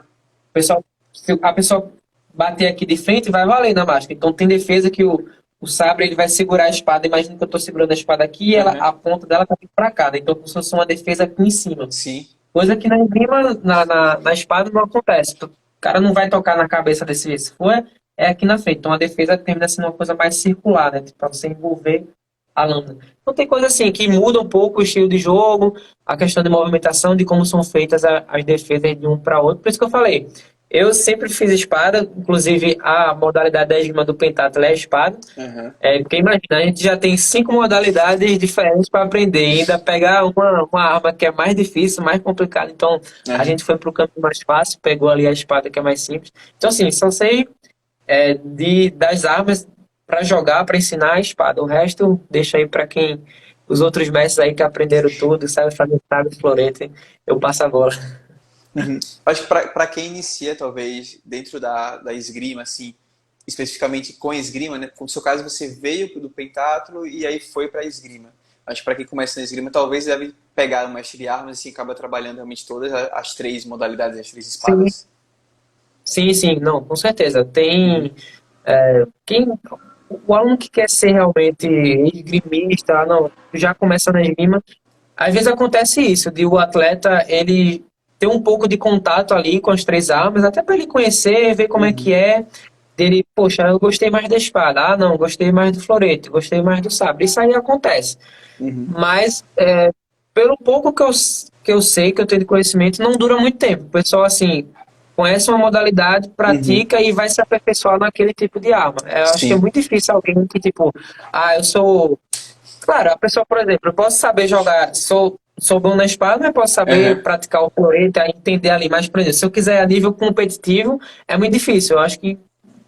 Speaker 2: O pessoal, se a pessoa bater aqui de frente, vai valer na máscara. Então tem defesa que o sabre ele vai segurar a espada. Imagina que eu estou segurando a espada aqui e ela,
Speaker 1: Aham.
Speaker 2: a ponta dela tá vindo para cá, né? Então como se fosse uma defesa aqui em cima.
Speaker 1: Sim.
Speaker 2: Coisa que na esgrima, na espada não acontece. O cara não vai tocar na cabeça desse. Se for, é aqui na frente. Então a defesa termina sendo uma coisa mais circular, né? Para você envolver a lâmina. Então tem coisa assim que muda um pouco o estilo de jogo, a questão de movimentação, de como são feitas as defesas de um para outro. Por isso que eu falei. Eu sempre fiz espada, inclusive a modalidade da esgrima do pentatlo é espada.
Speaker 1: Aham.
Speaker 2: Porque imagina, a gente já tem 5 modalidades diferentes para aprender, e ainda pegar uma arma que é mais difícil, mais complicada. Então, a
Speaker 1: Aham.
Speaker 2: gente foi para o caminho mais fácil, pegou ali a espada que é mais simples. Então, assim, só sei das armas para jogar, para ensinar a espada. O resto, deixa aí para quem. Os outros mestres aí que aprenderam tudo, sabe fazer sabe florete, eu passo a bola.
Speaker 1: Uhum. Acho que para quem inicia, talvez, dentro da esgrima, assim, especificamente com a esgrima, né? No seu caso, você veio do pentatlo e aí foi para a esgrima. Acho que para quem começa na esgrima, talvez deve pegar o mestre de armas e assim, acaba trabalhando realmente todas as três modalidades, as três
Speaker 2: Sim,
Speaker 1: espadas.
Speaker 2: sim, sim, não, com certeza.
Speaker 1: Uhum.
Speaker 2: Tem. Quem, o aluno que quer ser realmente esgrimista, não, já começa na esgrima, às vezes acontece isso, de o atleta ele ter um pouco de contato ali com as três armas, até para ele conhecer, ver como é que
Speaker 1: Uhum.
Speaker 2: é, dele, poxa, eu gostei mais da espada, ah, não, gostei mais do florete, gostei mais do sabre. Isso aí acontece.
Speaker 1: Uhum.
Speaker 2: Mas, pelo pouco que eu sei, que eu tenho de conhecimento, não dura muito tempo. O pessoal, assim, conhece uma modalidade,
Speaker 1: Uhum.
Speaker 2: pratica e vai se aperfeiçoar naquele tipo de arma. Eu acho que é
Speaker 1: Sim.
Speaker 2: muito difícil alguém que, tipo, ah, eu sou. Claro, a pessoa, por exemplo, eu posso saber jogar, sou bom na espada, mas posso
Speaker 1: Aham.
Speaker 2: saber praticar o florete, entender ali. Mas, por exemplo, se eu quiser a nível competitivo, é muito difícil. Eu acho que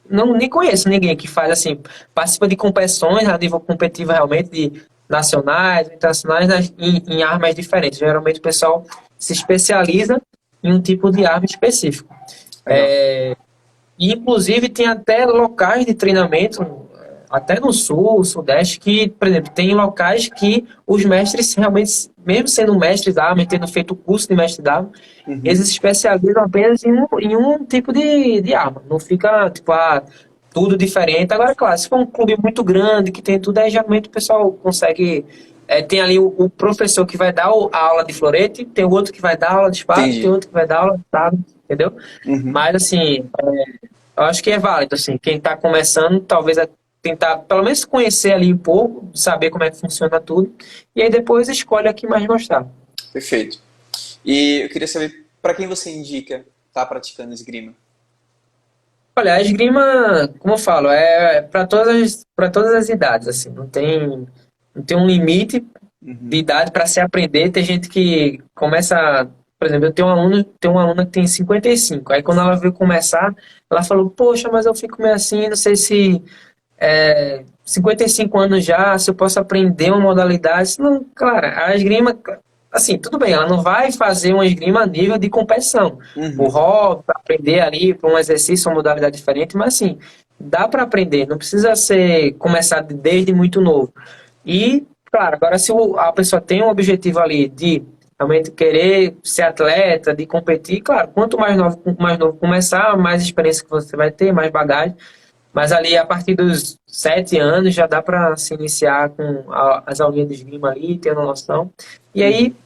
Speaker 2: não nem conheço ninguém que faz assim, participa de competições a nível competitivo realmente, de nacionais, internacionais, em armas diferentes. Geralmente o pessoal se especializa em um tipo de arma específico.
Speaker 1: Legal.
Speaker 2: E, inclusive, tem até locais de treinamento, até no sul, sudeste, que, por exemplo, tem locais que os mestres realmente, mesmo sendo mestres da arma, tendo feito o curso de mestre da arma,
Speaker 1: Uhum.
Speaker 2: eles se especializam apenas em um tipo de arma. Não fica, tipo, tudo diferente. Agora, claro, se for um clube muito grande, que tem tudo, aí geralmente o pessoal consegue. Tem ali o professor que vai dar a aula de florete, tem o outro que vai dar aula de espada, tem
Speaker 1: Entendi.
Speaker 2: outro que vai dar aula de sabre, entendeu?
Speaker 1: Uhum.
Speaker 2: Mas, assim, eu acho que é válido, assim, quem está começando, talvez tentar, pelo menos, conhecer ali um pouco, saber como é que funciona tudo, e aí depois escolhe a que mais gostar.
Speaker 1: Perfeito. E eu queria saber para quem você indica estar praticando esgrima.
Speaker 2: Olha, a esgrima, como eu falo, é para todas as idades, assim, não tem um limite de
Speaker 1: Uhum.
Speaker 2: idade para se aprender. Tem gente que começa, por exemplo, tenho uma aluna que tem 55. Aí quando ela veio começar, ela falou: "Poxa, mas eu fico meio assim, não sei se 55 anos já, se eu posso aprender uma modalidade". Não, cara, a esgrima, assim, tudo bem, ela não vai fazer uma esgrima a nível de competição. O
Speaker 1: Uhum.
Speaker 2: hobby, pra aprender ali para um exercício, uma modalidade diferente, mas assim, dá para aprender, não precisa ser começar desde muito novo. E, claro, agora se a pessoa tem um objetivo ali de realmente querer ser atleta, de competir, claro, quanto mais novo começar, mais experiência que você vai ter, mais bagagem. Mas ali, a partir dos 7 anos, já dá para se iniciar com as aulinhas de esgrima ali, tendo noção. E
Speaker 1: Uhum.
Speaker 2: aí,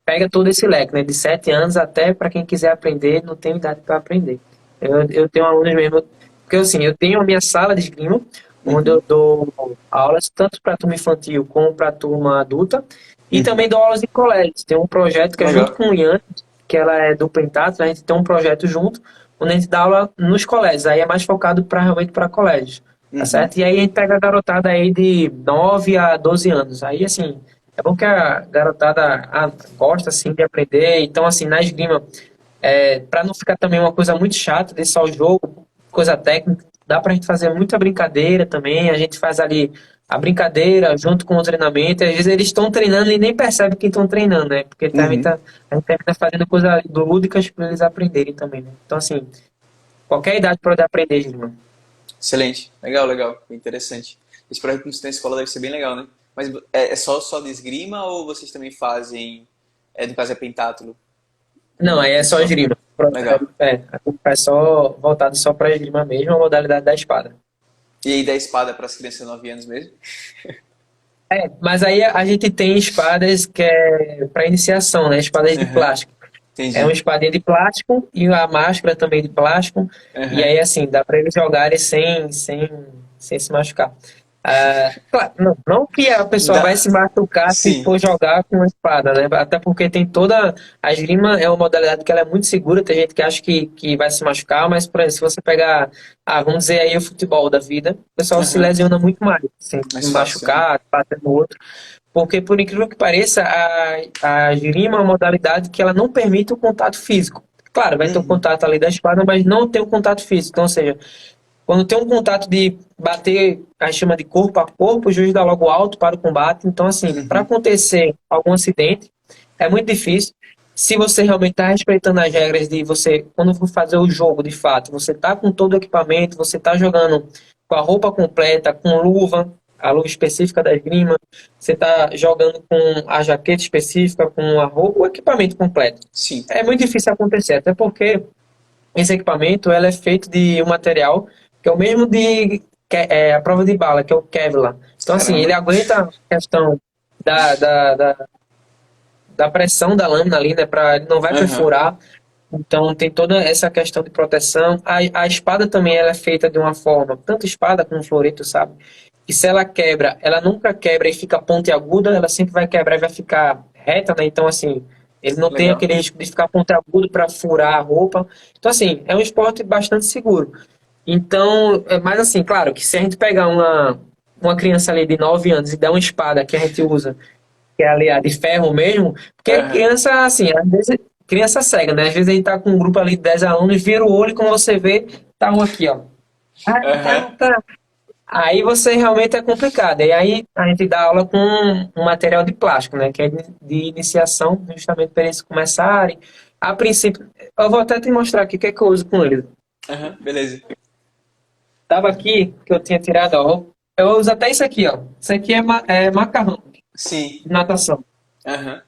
Speaker 2: pega todo esse leque, né? De 7 anos até para quem quiser aprender, não tem idade para aprender. Eu tenho alunos mesmo, porque assim, eu tenho a minha sala de esgrima, onde
Speaker 1: Uhum.
Speaker 2: eu dou aulas tanto para turma infantil como para turma adulta, e
Speaker 1: Uhum.
Speaker 2: também dou aulas em colégios. Tem um projeto que é junto
Speaker 1: Legal.
Speaker 2: com o Ian, que ela é do Pentathlon, a gente tem um projeto junto, onde a gente dá aula nos colégios, aí é mais focado realmente para colégios, tá
Speaker 1: Uhum.
Speaker 2: certo? E aí a gente pega a garotada aí de 9 a 12 anos, aí assim, É bom que a garotada gosta, assim, de aprender. Então, assim, na esgrima, para não ficar também uma coisa muito chata de só o jogo, coisa técnica, dá pra gente fazer muita brincadeira também. A gente faz ali a brincadeira junto com o treinamento. E às vezes eles estão treinando e nem percebem que estão treinando, né? Porque também
Speaker 1: Uhum.
Speaker 2: a gente termina fazendo coisas lúdicas para eles aprenderem também, né? Então, assim, qualquer idade pode aprender esgrima.
Speaker 1: Excelente. Legal, legal. Bem interessante. Esse projeto que você tem na escola deve ser bem legal, né? Mas é só de esgrima ou vocês também fazem, no caso é pentátulo?
Speaker 2: Não, aí é
Speaker 1: Tem
Speaker 2: só
Speaker 1: só.
Speaker 2: esgrima. Pronto,
Speaker 1: Legal.
Speaker 2: a gente faz só voltado só para esgrima mesmo, a modalidade da espada.
Speaker 1: E aí da espada para as crianças de 9 anos mesmo?
Speaker 2: Mas aí a gente tem espadas que é para iniciação, né? Espadas de
Speaker 1: Aham.
Speaker 2: plástico. É uma
Speaker 1: Entendi.
Speaker 2: espadinha de plástico e a máscara também de plástico. E
Speaker 1: Aham.
Speaker 2: aí, assim, dá para eles jogarem sem se machucar. Claro, não que a pessoa vai
Speaker 1: Dá.
Speaker 2: se machucar se
Speaker 1: Sim.
Speaker 2: for jogar com uma espada, né? Até porque tem toda. A esgrima é uma modalidade que ela é muito segura. Tem gente que acha que vai se machucar, mas, por exemplo, se você pegar, vamos dizer aí o futebol da vida, o pessoal se
Speaker 1: Aham.
Speaker 2: lesiona muito mais, assim, se
Speaker 1: Mais fácil. Aham.
Speaker 2: machucar, bater no outro. Porque, por incrível que pareça, a esgrima é uma modalidade que ela não permite o contato físico. Claro, vai ter o
Speaker 1: Uhum.
Speaker 2: contato ali da espada, mas não tem o contato físico. Então, ou seja, quando tem um contato de bater, a gente chama de corpo a corpo, o juiz dá logo alto para o combate. Então, assim, para
Speaker 1: Uhum.
Speaker 2: acontecer algum acidente, é muito difícil. Se você realmente está respeitando as regras de você, quando for fazer o jogo de fato, você está com todo o equipamento, você está jogando com a roupa completa, com luva, a luva específica da esgrima, você está jogando com a jaqueta específica, com a roupa, o equipamento completo.
Speaker 1: Sim.
Speaker 2: É muito difícil acontecer, até porque esse equipamento ela é feito de um material que é o mesmo a prova de bala, que é o Kevlar. Então, assim, ele
Speaker 1: Caramba.
Speaker 2: aguenta a questão da, da, da, da pressão da lâmina ali, né? Ele não vai
Speaker 1: Aham.
Speaker 2: perfurar. Então, tem toda essa questão de proteção. A espada também ela é feita de uma forma, tanto espada como floreto, sabe? Que se ela quebra, ela nunca quebra e fica pontiaguda, ela sempre vai quebrar e vai ficar reta, né? Então, assim, ele não tem
Speaker 1: Legal.
Speaker 2: aquele risco de ficar pontiagudo para furar a roupa. Então, assim, é um esporte bastante seguro. Então, mas assim, claro que se a gente pegar uma criança ali de 9 anos e der uma espada que a gente usa, que é ali a de ferro mesmo, porque
Speaker 1: Aham.
Speaker 2: criança, assim, às vezes, criança cega, né? Às vezes a gente tá com um grupo ali de 10 alunos, vira o olho e quando você vê, tá um aqui, ó. Ah,
Speaker 1: Aham.
Speaker 2: tá. Aí você realmente é complicado. E aí a gente dá aula com um material de plástico, né? Que é de iniciação, justamente para eles começarem. A princípio, eu vou até te mostrar aqui o que é que eu uso com eles.
Speaker 1: Aham. Beleza.
Speaker 2: Tava aqui, que eu tinha tirado, ó. Eu uso até isso aqui, ó. Isso aqui é macarrão
Speaker 1: Sim.
Speaker 2: de natação.
Speaker 1: Aham.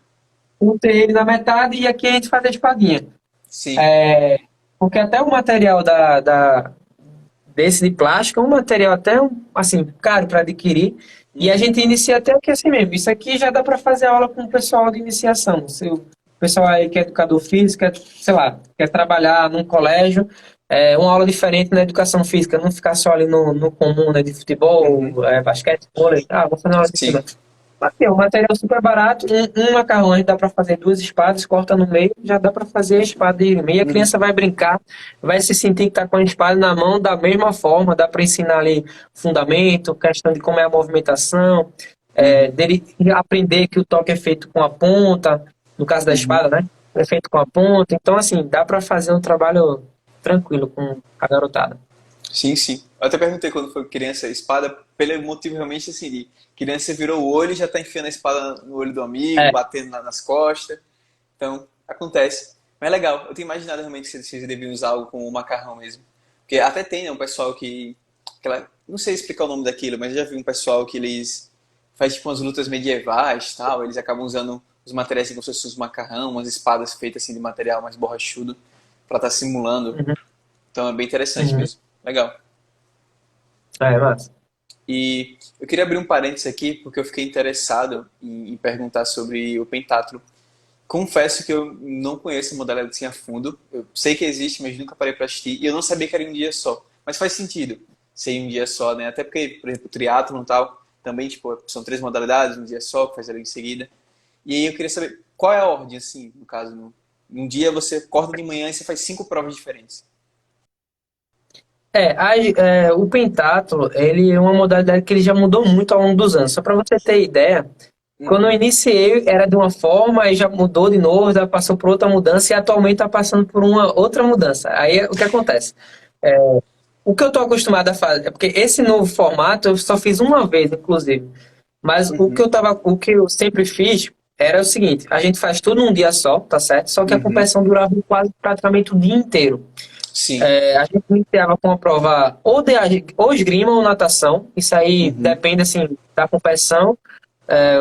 Speaker 2: Cortei ele na metade e aqui a gente faz a espadinha.
Speaker 1: Sim.
Speaker 2: Porque até o material desse de plástico é um material até assim, caro para adquirir. E a
Speaker 1: Uhum.
Speaker 2: gente inicia até aqui assim mesmo. Isso aqui já dá para fazer aula com o pessoal de iniciação. Se o pessoal aí que é educador físico, quer, sei lá, quer trabalhar num colégio, uma aula diferente na educação física, não ficar só ali no comum, né, de
Speaker 1: Uhum.
Speaker 2: futebol, basquete, vôlei. Vou fazer uma aula de
Speaker 1: Sim.
Speaker 2: esgrima. Aqui, o material é super barato. Um macarrão a gente dá para fazer duas espadas, corta no meio, já dá para fazer a espada de meio. A
Speaker 1: Uhum.
Speaker 2: criança vai brincar, vai se sentir que está com a espada na mão da mesma forma. Dá para ensinar ali fundamento, questão de como é a movimentação,
Speaker 1: Uhum.
Speaker 2: dele aprender que o toque é feito com a ponta, no caso da
Speaker 1: Uhum.
Speaker 2: espada, né? É feito com a ponta. Então, assim, dá para fazer um trabalho tranquilo com a garotada.
Speaker 1: Sim, sim. Eu até perguntei quando foi criança, espada, pelo motivo realmente assim, de criança virou o olho e já tá enfiando a espada no olho do amigo,
Speaker 2: É,
Speaker 1: batendo nas costas. Então, acontece. Mas é legal, eu tenho imaginado realmente que vocês deviam usar algo com o macarrão mesmo. Porque até tem, né, um pessoal não sei explicar o nome daquilo, mas eu já vi um pessoal que eles faz tipo umas lutas medievais, tal, eles acabam usando os materiais assim, como se fosse os macarrão, umas espadas feitas assim de material mais borrachudo pra estar simulando.
Speaker 2: uhum,
Speaker 1: Então é bem interessante
Speaker 2: uhum.
Speaker 1: mesmo. Legal.
Speaker 2: Massa.
Speaker 1: E eu queria abrir um parênteses aqui, porque eu fiquei interessado em perguntar sobre o pentatlo. Confesso que eu não conheço a modalidade assim a fundo. Eu sei que existe, mas nunca parei para assistir. E eu não sabia que era em um dia só. Mas faz sentido ser em um dia só, né? Até porque, por exemplo, o triatlon e tal, também, tipo, são três modalidades, um dia só, que faz ali em seguida. E aí eu queria saber qual é a ordem, assim, no caso. Num dia você acorda de manhã e você faz 5 provas diferentes.
Speaker 2: O pentatlo, ele é uma modalidade que ele já mudou muito ao longo dos anos. Só para você ter ideia, Quando eu
Speaker 1: Uhum.
Speaker 2: iniciei era de uma forma, aí já mudou de novo, já passou por outra mudança e atualmente está passando por uma outra mudança. Aí o que acontece? O que eu estou acostumado a fazer, é porque esse novo formato eu só fiz uma vez, inclusive. Mas
Speaker 1: Uhum.
Speaker 2: o que eu sempre fiz era o seguinte: a gente faz tudo num dia só, tá certo? Só que a
Speaker 1: Uhum.
Speaker 2: competição durava quase praticamente o dia inteiro.
Speaker 1: Sim.
Speaker 2: A gente iniciava com uma prova ou esgrima ou natação. Isso aí
Speaker 1: Uhum.
Speaker 2: depende assim da competição. É,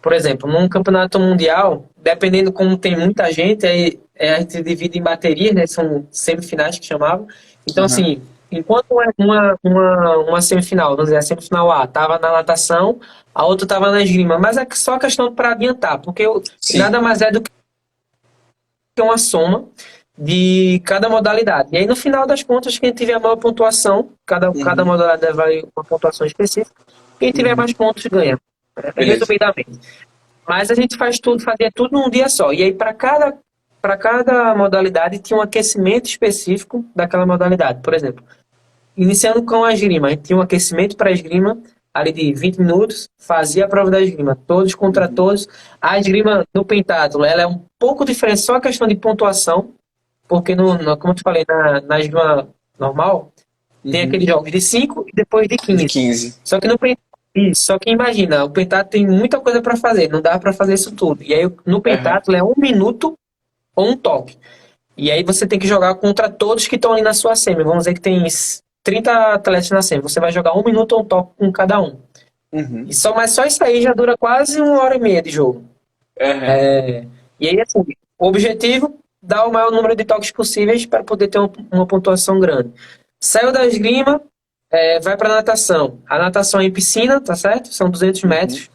Speaker 2: por exemplo, num campeonato mundial, dependendo como tem muita gente, aí a gente divide em baterias, né? São semifinais que chamavam. Então,
Speaker 1: Aham.
Speaker 2: assim, enquanto uma semifinal, vamos dizer, a semifinal A estava na natação, a outra estava na esgrima, mas é só questão para adiantar, porque
Speaker 1: Sim.
Speaker 2: nada mais é do que uma soma de cada modalidade. E aí, no final das contas, quem tiver a maior pontuação, cada
Speaker 1: Uhum.
Speaker 2: modalidade vai uma pontuação específica, quem tiver
Speaker 1: Uhum.
Speaker 2: mais pontos ganha.
Speaker 1: Beleza.
Speaker 2: Resumidamente. Mas a gente fazia tudo num dia só. E aí, para cada modalidade, tinha um aquecimento específico daquela modalidade. Por exemplo, iniciando com a esgrima, a gente tinha um aquecimento para a esgrima, ali de 20 minutos, fazia a prova da esgrima, todos contra
Speaker 1: Uhum.
Speaker 2: todos. A esgrima no pentatlo, ela é um pouco diferente, só a questão de pontuação, porque, como eu te falei, na esgrima normal, tem
Speaker 1: Uhum.
Speaker 2: aqueles jogos de 5 e depois de
Speaker 1: De
Speaker 2: 15.
Speaker 1: 15.
Speaker 2: Só que no pentatlo, isso, só que imagina, o pentatlo tem muita coisa para fazer, não dá para fazer isso tudo. E aí no
Speaker 1: Aham.
Speaker 2: pentatlo é um minuto ou um toque. E aí você tem que jogar contra todos que estão ali na sua semi. Vamos dizer que tem 30 atletas na semi. Você vai jogar um minuto ou um toque com cada um.
Speaker 1: Uhum.
Speaker 2: Mas só isso aí já dura quase 1 hora e meia de jogo.
Speaker 1: Aham.
Speaker 2: E aí, assim, o objetivo, dar o maior número de toques possíveis para poder ter uma pontuação grande. Saiu da esgrima, vai para natação. A natação é em piscina, tá certo? São 200
Speaker 1: Uhum.
Speaker 2: metros.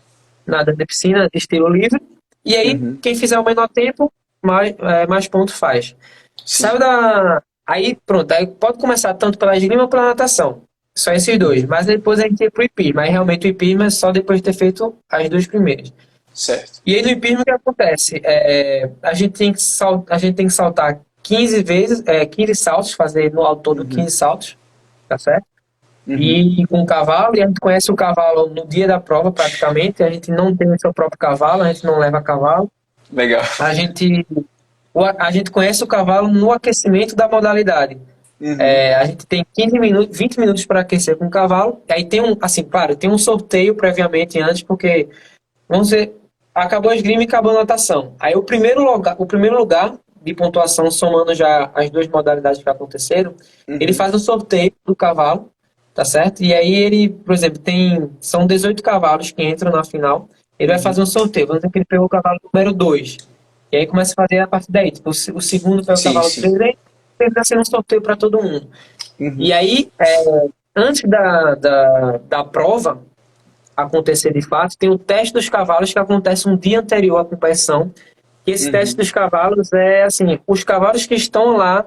Speaker 2: Nada de piscina, de estilo livre. E aí,
Speaker 1: Uhum.
Speaker 2: quem fizer o menor tempo, mais ponto faz.
Speaker 1: Sim.
Speaker 2: Saiu da. Aí, pronto, aí pode começar tanto pela esgrima ou pela natação. Só esses dois.
Speaker 1: Uhum.
Speaker 2: Mas depois a gente ia pro hipismo. Mas realmente o hipismo é só depois de ter feito as duas primeiras.
Speaker 1: Certo.
Speaker 2: E aí no hipismo o que acontece? A gente tem que saltar 15 vezes, 15 saltos, fazer no ao todo
Speaker 1: Uhum.
Speaker 2: 15 saltos, tá certo?
Speaker 1: Uhum.
Speaker 2: E com o cavalo, e a gente conhece o cavalo no dia da prova praticamente, a gente não tem o seu próprio cavalo, a gente não leva cavalo.
Speaker 1: Legal.
Speaker 2: A gente, a gente conhece o cavalo no aquecimento da modalidade.
Speaker 1: Uhum.
Speaker 2: A gente tem 15 minutos, 20 minutos para aquecer com o cavalo. Aí tem assim, claro, tem um sorteio previamente antes, porque vamos dizer, acabou a esgrima e acabou a natação. Aí o primeiro lugar de pontuação, somando já as duas modalidades que aconteceram, ele
Speaker 1: Uhum.
Speaker 2: faz o sorteio do cavalo, tá certo? E aí ele, por exemplo, são 18 cavalos que entram na final. Ele vai
Speaker 1: Uhum.
Speaker 2: fazer um sorteio. Vamos dizer que ele pegou o cavalo número 2. E aí começa a fazer a partir daí. Tipo, o segundo pega o
Speaker 1: Sim,
Speaker 2: cavalo
Speaker 1: sim.
Speaker 2: 3, aí vai ser um sorteio para todo mundo.
Speaker 1: Uhum.
Speaker 2: E aí, antes da prova, acontecer de fato, tem o teste dos cavalos que acontece um dia anterior à competição. E esse teste
Speaker 1: Uhum.
Speaker 2: dos cavalos é assim, os cavalos que estão lá,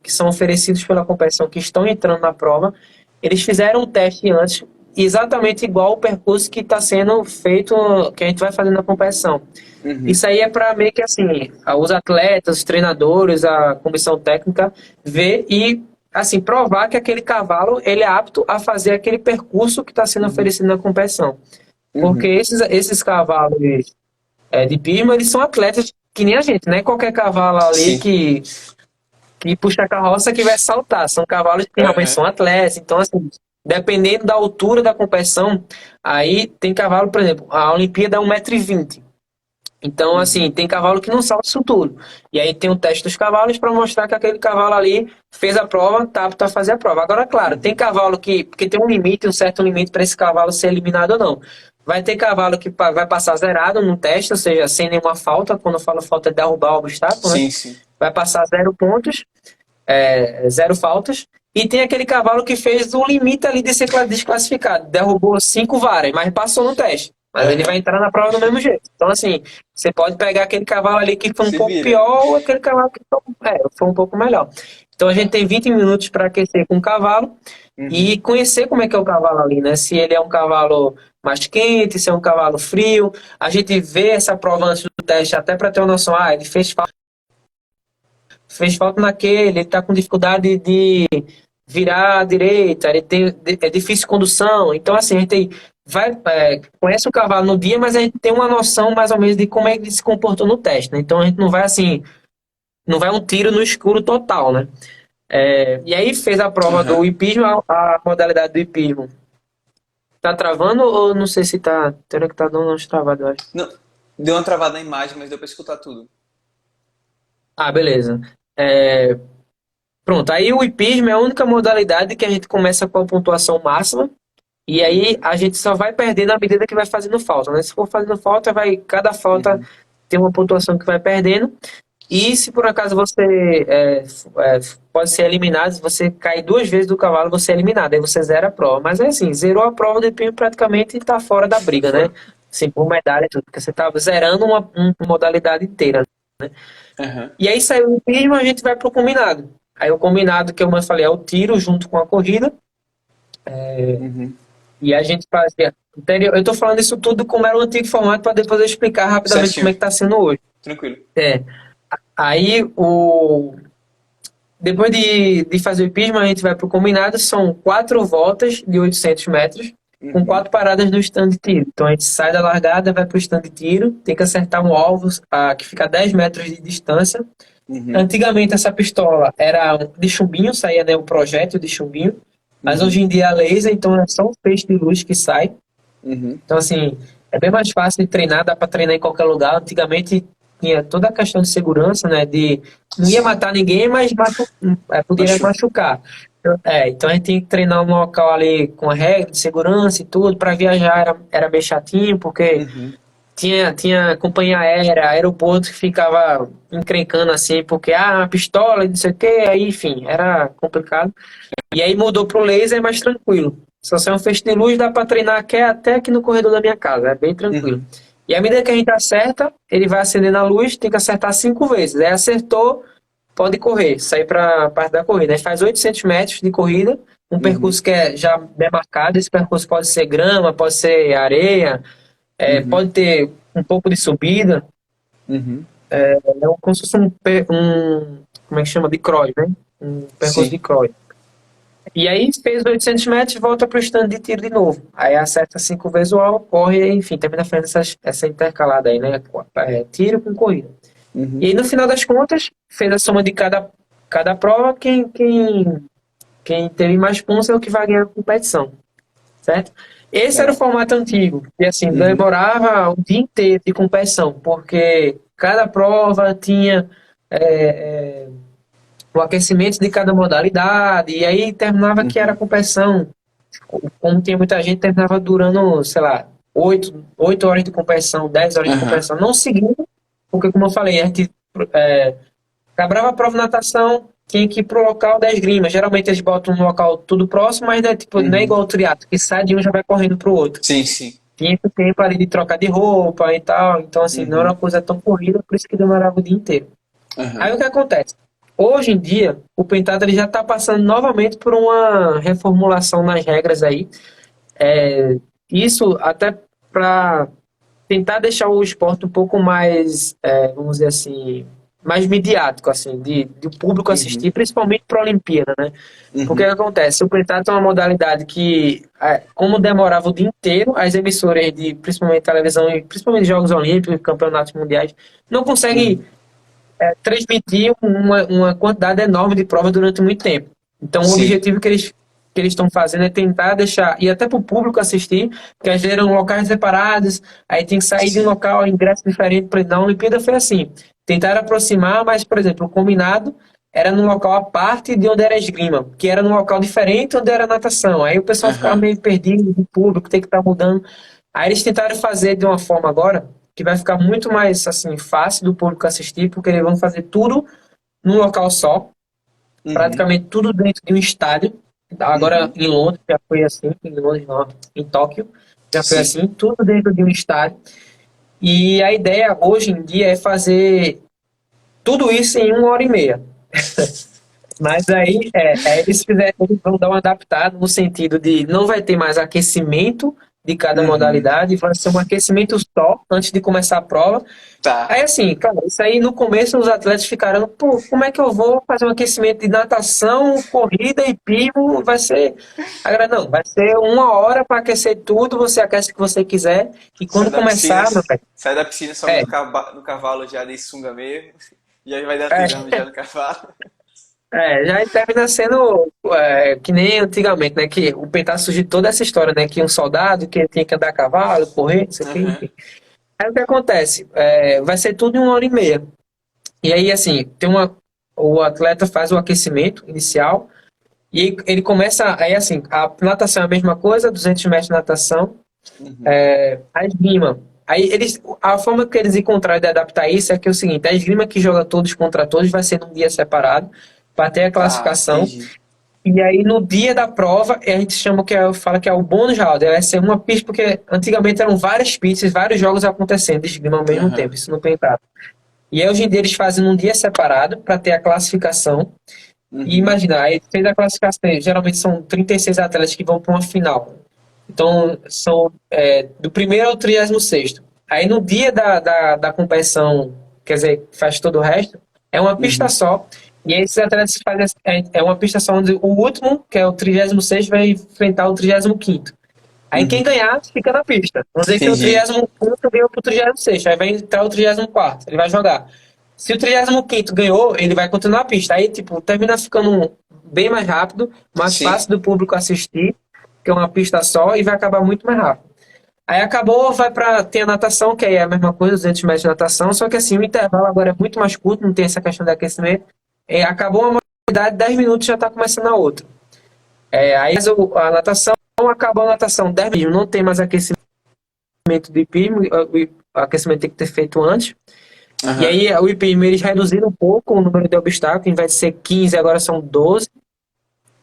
Speaker 2: que são oferecidos pela competição, que estão entrando na prova, eles fizeram o teste antes, exatamente igual o percurso que está sendo feito, que a gente vai fazer na competição.
Speaker 1: Uhum.
Speaker 2: Isso aí é para meio que assim, os atletas, os treinadores, a comissão técnica ver e assim provar que aquele cavalo ele é apto a fazer aquele percurso que está sendo
Speaker 1: Uhum.
Speaker 2: oferecido na competição. Porque
Speaker 1: Uhum.
Speaker 2: esses cavalos de pima, eles são atletas que nem a gente, não é qualquer cavalo ali
Speaker 1: Sim.
Speaker 2: que puxa a carroça que vai saltar. São cavalos que realmente
Speaker 1: Aham.
Speaker 2: são atletas. Então, assim, dependendo da altura da competição, aí tem cavalo, por exemplo, a Olimpíada é 1,20 m. Então,
Speaker 1: Uhum.
Speaker 2: assim, tem cavalo que não salta isso tudo. E aí tem o teste dos cavalos para mostrar que aquele cavalo ali fez a prova, tá apto a fazer a prova. Agora, claro, tem
Speaker 1: Uhum.
Speaker 2: cavalo porque tem um limite, um certo limite para esse cavalo ser eliminado ou não. Vai ter cavalo que vai passar zerado no teste, ou seja, sem nenhuma falta. Quando eu falo falta, é derrubar o obstáculo, né?
Speaker 1: Sim, sim.
Speaker 2: Vai passar 0 pontos, 0 faltas. E tem aquele cavalo que fez o limite ali de ser desclassificado. Derrubou 5 varas, mas passou no teste. Mas ele
Speaker 1: Aham.
Speaker 2: vai entrar na prova do mesmo jeito. Então, assim, você pode pegar aquele cavalo ali que foi um
Speaker 1: Se
Speaker 2: pouco
Speaker 1: vira.
Speaker 2: pior ou aquele cavalo que foi um pouco melhor. Então, a gente tem 20 minutos para aquecer com o cavalo
Speaker 1: Uhum.
Speaker 2: e conhecer como é que é o cavalo ali, né? Se ele é um cavalo mais quente, se é um cavalo frio. A gente vê essa prova antes do teste até para ter uma noção. Ele fez falta naquele, ele está com dificuldade de virar à direita, ele tem, é difícil condução. Então, assim, a gente tem conhece o cavalo no dia, mas a gente tem uma noção mais ou menos de como é que ele se comportou no teste, né? Então a gente não vai assim, não vai um tiro no escuro total, né? E aí fez a prova do
Speaker 1: Aham.
Speaker 2: hipismo, a modalidade do hipismo. Tá travando ou não sei se tá. Tem que tá dando uns travados, eu acho.
Speaker 1: Não, deu uma travada na imagem, mas deu pra escutar tudo.
Speaker 2: Ah, beleza. É, pronto, aí o hipismo é a única modalidade que a gente começa com a pontuação máxima. E aí
Speaker 1: Uhum,
Speaker 2: a gente só vai perdendo à medida que vai fazendo falta, né? Se for fazendo falta, cada falta
Speaker 1: uhum,
Speaker 2: tem uma pontuação que vai perdendo. E se por acaso você é, pode ser eliminado, se você cair 2 vezes do cavalo, você é eliminado, aí você zera a prova. Mas é assim, zerou a prova do hipismo praticamente está fora da
Speaker 1: tá
Speaker 2: briga, né?
Speaker 1: fora.
Speaker 2: Assim, por medalha e tudo, porque você está zerando uma modalidade inteira.
Speaker 1: Aham.
Speaker 2: E aí saiu o hipismo, a gente vai pro combinado. Aí o combinado, que eu falei, é o tiro junto com a corrida.
Speaker 1: Uhum.
Speaker 2: E a gente fazia. Eu estou falando isso tudo como era o antigo formato para depois eu explicar rapidamente como
Speaker 1: Certinho.
Speaker 2: é que está sendo hoje.
Speaker 1: Tranquilo.
Speaker 2: É. Aí, depois de fazer o hipismo, a gente vai para o combinado. São 4 voltas de 800 metros, com
Speaker 1: Uhum,
Speaker 2: 4 paradas no stand de tiro. Então a gente sai da largada, vai para o stand de tiro, tem que acertar um alvo que fica a 10 metros de distância.
Speaker 1: uhum,
Speaker 2: Antigamente essa pistola era de chumbinho, saía, né, o projétil de chumbinho, mas hoje
Speaker 1: uhum,
Speaker 2: em dia é a laser, então é só um feixe de luz que sai.
Speaker 1: uhum.
Speaker 2: Então, assim, é bem mais fácil de treinar, dá para treinar em qualquer lugar. Antigamente tinha toda a questão de segurança, né? De não ia
Speaker 1: Sim.
Speaker 2: matar ninguém, mas poderia
Speaker 1: Machuca.
Speaker 2: machucar. Então a gente tem que treinar um local ali com a regra de segurança e tudo. Para viajar era meio chatinho, porque
Speaker 1: Uhum,
Speaker 2: tinha companhia aérea, aeroporto que ficava encrencando assim, porque pistola, e não sei o quê, aí, enfim, era complicado. E aí mudou pro laser, é mais tranquilo. Só sai um feixe de luz, dá para treinar até aqui no corredor da minha casa, é bem tranquilo.
Speaker 1: uhum,
Speaker 2: E à medida que a gente acerta, ele vai acendendo a luz, tem que acertar 5 vezes. Aí acertou, pode correr, sair para a parte da corrida. Aí faz 800 metros de corrida, um
Speaker 1: uhum,
Speaker 2: percurso que é já bem marcado. Esse percurso pode ser grama, pode ser areia,
Speaker 1: uhum,
Speaker 2: pode ter um pouco de subida.
Speaker 1: uhum.
Speaker 2: Como se fosse como é que chama? De cross, né? Um percurso de
Speaker 1: Sim.
Speaker 2: cross. E aí fez 800 metros, volta para o stand de tiro de novo. Aí acerta 5 vezes o alvo, corre, enfim, termina fazendo essa intercalada aí, né? Tiro com corrida. E
Speaker 1: Uhum.
Speaker 2: aí no final das contas, fez a soma de cada prova, quem teve mais pontos é o que vai ganhar a competição, certo? Esse era o
Speaker 1: Legal.
Speaker 2: formato antigo, e assim,
Speaker 1: Uhum,
Speaker 2: demorava um dia inteiro de competição, porque cada prova tinha o aquecimento de cada modalidade, e aí terminava que era a
Speaker 1: uhum,
Speaker 2: competição. Como tinha muita gente, terminava durando, sei lá, 8 horas de competição, 10 horas de
Speaker 1: aham,
Speaker 2: competição. Não seguindo, porque, como eu falei, a gente é, acabava a prova de natação, tinha que ir pro local da esgrima. Geralmente eles botam no local tudo próximo, mas né, tipo, não é
Speaker 1: uhum.
Speaker 2: igual o triatlo, que sai de um já vai correndo pro outro.
Speaker 1: Sim, sim.
Speaker 2: Tinha esse tempo ali de trocar de roupa e tal, então assim, não era uma
Speaker 1: Uhum,
Speaker 2: coisa tão corrida, por isso que demorava o dia inteiro. Aí
Speaker 1: aham,
Speaker 2: o que acontece? Hoje em dia, o Pentado ele já está passando novamente por uma reformulação nas regras aí. Isso até para tentar deixar o esporte um pouco mais, vamos dizer assim, mais midiático, assim, de o público
Speaker 1: uhum,
Speaker 2: assistir, principalmente para a Olimpíada, né? Porque o que
Speaker 1: uhum,
Speaker 2: acontece? O Pentado é uma modalidade que, como demorava o dia inteiro, as emissoras de principalmente televisão e principalmente Jogos Olímpicos, campeonatos mundiais, não conseguem
Speaker 1: uhum.
Speaker 2: transmitir uma quantidade enorme de provas durante muito tempo. Então, o
Speaker 1: Sim.
Speaker 2: objetivo que eles estão fazendo é tentar deixar, e até para o público assistir, porque às vezes eram locais separados, aí tem que sair de um
Speaker 1: Sim.
Speaker 2: local, ingresso diferente. Na Olimpíada foi assim, tentaram aproximar, mas, por exemplo, o combinado era num local à parte de onde era a esgrima, que era num local diferente onde era a natação. Aí o pessoal ficava
Speaker 1: Aham.
Speaker 2: meio perdido, o público tem que estar mudando. Aí eles tentaram fazer de uma forma agora que vai ficar muito mais assim fácil do público assistir, porque eles vão fazer tudo num local só,
Speaker 1: Uhum.
Speaker 2: praticamente tudo dentro de um estádio. Agora
Speaker 1: Uhum.
Speaker 2: em Londres já foi assim, em Londres não, em Tóquio já foi
Speaker 1: Sim.
Speaker 2: assim, tudo dentro de um estádio. E a ideia hoje em dia é fazer tudo isso em 1 hora e meia. Mas aí eles vão dar uma adaptada no sentido de não vai ter mais aquecimento de cada
Speaker 1: Uhum.
Speaker 2: modalidade, vai ser um aquecimento só antes de começar a prova.
Speaker 1: Tá.
Speaker 2: Aí assim, cara, isso aí no começo os atletas ficaram, pô, como é que eu vou fazer um aquecimento de natação, corrida e pimo? Vai ser. Agora não, vai ser 1 hora para aquecer tudo, você aquece o que você quiser, e
Speaker 1: Sai
Speaker 2: quando
Speaker 1: da piscina,
Speaker 2: começar, meu pai,
Speaker 1: sai da piscina, sobe
Speaker 2: é,
Speaker 1: no cavalo já de sunga mesmo. Já vai dar tirando
Speaker 2: é,
Speaker 1: já no cavalo.
Speaker 2: já termina sendo que nem antigamente, né? Que o Pentá surgiu toda essa história, né? Que um soldado que tinha que andar a cavalo, correr, não sei o que,
Speaker 1: Aham.
Speaker 2: enfim. Aí o que acontece? Vai ser tudo em 1 hora e meia. E aí, assim, o atleta faz o aquecimento inicial e ele começa. Aí, assim, a natação é a mesma coisa, 200 metros de natação,
Speaker 1: Uhum.
Speaker 2: a esgrima. Aí, a forma que eles encontraram de adaptar isso é que é o seguinte: a esgrima que joga todos contra todos vai ser num dia separado para ter a
Speaker 1: Tá,
Speaker 2: classificação.
Speaker 1: entendi.
Speaker 2: E aí, no dia da prova, a gente chama fala que é o bônus round. Vai ser uma pista, porque antigamente eram várias pistas, vários jogos acontecendo de esgrima ao mesmo
Speaker 1: Aham.
Speaker 2: tempo. Isso não tem prazo. E aí, hoje em dia, eles fazem num dia separado para ter a classificação. E
Speaker 1: Uhum.
Speaker 2: imagina, aí fez a classificação, geralmente são 36 atletas que vão para uma final. Então, são do primeiro ao 36º. Aí, no dia da competição, quer dizer, faz todo o resto, é uma pista
Speaker 1: Uhum.
Speaker 2: só. E aí, esses atletas fazem, uma pista só onde o último, que é o 36º, vai enfrentar o 35º. Aí quem
Speaker 1: Uhum.
Speaker 2: ganhar fica na pista. Vamos dizer que o
Speaker 1: Entendi.
Speaker 2: 35º ganhou pro 36º, aí vai entrar o 34º, ele vai jogar. Se o 35º ganhou, ele vai continuar a pista. Aí, tipo, termina ficando bem mais rápido, mais
Speaker 1: Sim.
Speaker 2: fácil do público assistir, que é uma pista só, e vai acabar muito mais rápido. Aí acabou, vai para tem a natação, que aí é a mesma coisa, 200 metros de natação, só que assim, o intervalo agora é muito mais curto, não tem essa questão de aquecimento. Acabou uma modalidade, 10 minutos já está começando a outra. Aí a natação, acabou a natação, 10 minutos, não tem mais aquecimento de hipismo, o aquecimento tem que ter feito antes. E
Speaker 1: Aham.
Speaker 2: aí o hipismo eles reduziram um pouco o número de obstáculos, em vez de ser 15, agora são 12.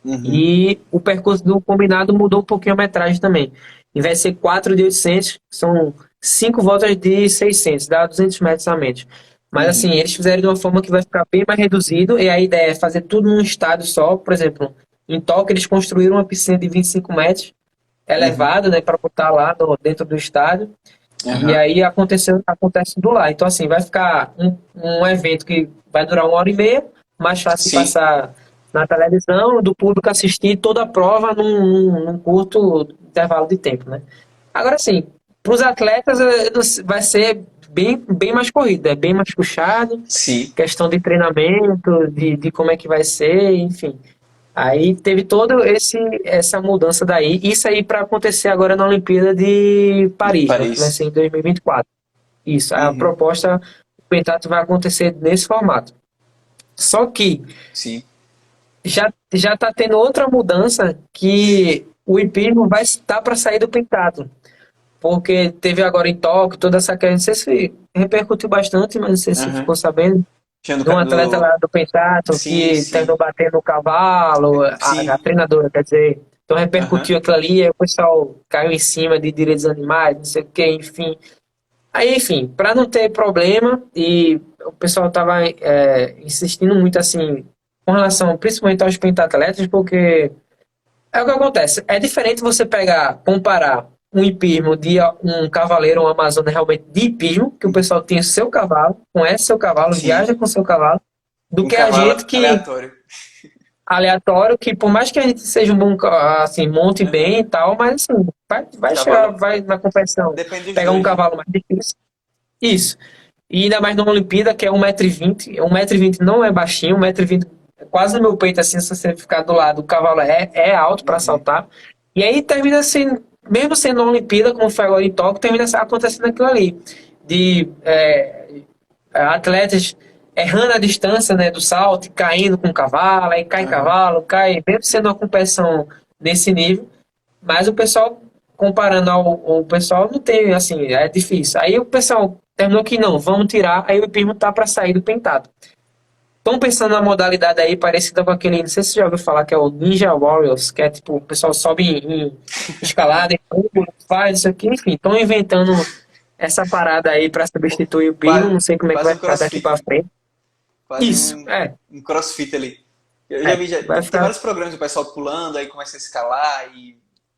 Speaker 1: Uhum.
Speaker 2: E o percurso do combinado mudou um pouquinho a metragem também. Em vez de ser 4 de 800, são 5 voltas de 600, dá 200 metros a menos. Mas assim,
Speaker 1: Uhum.
Speaker 2: eles fizeram de uma forma que vai ficar bem mais reduzido, e a ideia é fazer tudo num estádio só. Por exemplo, em Tóquio eles construíram uma piscina de 25 metros,
Speaker 1: Uhum.
Speaker 2: elevada, né, para botar lá dentro do estádio. E
Speaker 1: Aham.
Speaker 2: aí acontece do lá. Então, assim, vai ficar um evento que vai durar 1 hora e meia, mais fácil de
Speaker 1: Sim.
Speaker 2: passar na televisão, do público assistir toda a prova num curto intervalo de tempo, né? Agora, sim, para os atletas vai ser bem mais corrido, é bem mais puxado,
Speaker 1: Sim.
Speaker 2: questão de treinamento, de como é que vai ser, enfim. Aí teve toda essa mudança daí. Isso aí para acontecer agora na Olimpíada de
Speaker 1: De
Speaker 2: Paris, né? Que vai
Speaker 1: Paris.
Speaker 2: ser em 2024. Isso, a
Speaker 1: Uhum.
Speaker 2: proposta, o Pentato vai acontecer nesse formato. Só que
Speaker 1: Sim.
Speaker 2: já está tendo outra mudança que o hipismo vai estar para sair do Pentato. Porque teve agora em Tóquio toda essa questão, não sei se repercutiu bastante, mas não sei se
Speaker 1: Aham.
Speaker 2: ficou sabendo,
Speaker 1: Tinha
Speaker 2: de um atleta lá do Pentato
Speaker 1: Sim,
Speaker 2: que
Speaker 1: sim.
Speaker 2: terminou batendo no cavalo, a
Speaker 1: Sim.
Speaker 2: treinadora, quer dizer, então
Speaker 1: Aham.
Speaker 2: repercutiu aquilo ali, aí o pessoal caiu em cima de direitos animais, não sei o que, enfim. Aí, enfim, para não ter problema, e o pessoal estava insistindo muito assim, com relação principalmente aos pentatletas, porque é o que acontece. É diferente você comparar um hipismo de um cavaleiro, um amazona realmente de hipismo, que o
Speaker 1: Uhum.
Speaker 2: pessoal tem o seu cavalo, conhece seu cavalo,
Speaker 1: Sim.
Speaker 2: viaja com seu cavalo, do
Speaker 1: Um
Speaker 2: que a
Speaker 1: cavalo
Speaker 2: gente que
Speaker 1: aleatório.
Speaker 2: aleatório, que por mais que a gente seja um bom, assim, monte
Speaker 1: Aham.
Speaker 2: bem e tal, mas assim, vai chegar,
Speaker 1: Cavalo.
Speaker 2: vai na competição,
Speaker 1: Depende dos
Speaker 2: pegar um
Speaker 1: dois, né?
Speaker 2: cavalo mais difícil. Isso. E ainda mais numa Olimpíada, que é 1,20 m. 1,20 m não é baixinho, 1,20 m é quase no meu peito, assim, se você ficar do lado, o cavalo é alto para
Speaker 1: Uhum.
Speaker 2: saltar. E aí termina assim, mesmo sendo uma Olimpíada, como foi agora em Tóquio, termina acontecendo aquilo ali. De atletas errando a distância, né, do salto, caindo com o cavalo, aí cai
Speaker 1: Aham.
Speaker 2: cavalo, cai, mesmo sendo uma competição nesse nível, mas o pessoal, comparando ao pessoal, não tem, assim, é difícil. Aí o pessoal terminou que não, vamos tirar, aí o hipismo tá para sair do pentado. Estão pensando na modalidade aí parecida com aquele, não sei se você já ouviu falar, que é o Ninja Warriors, que é tipo, o pessoal sobe em escalada, faz isso aqui, enfim, estão inventando essa parada aí para substituir o hipismo,
Speaker 1: Quase,
Speaker 2: não sei como é que
Speaker 1: quase
Speaker 2: vai
Speaker 1: um
Speaker 2: ficar daqui para
Speaker 1: crossfit.
Speaker 2: frente.
Speaker 1: Quase
Speaker 2: Isso,
Speaker 1: um crossfit ali. Eu já vi,
Speaker 2: vai
Speaker 1: tem
Speaker 2: ficar,
Speaker 1: vários programas do pessoal pulando, aí começa a escalar e.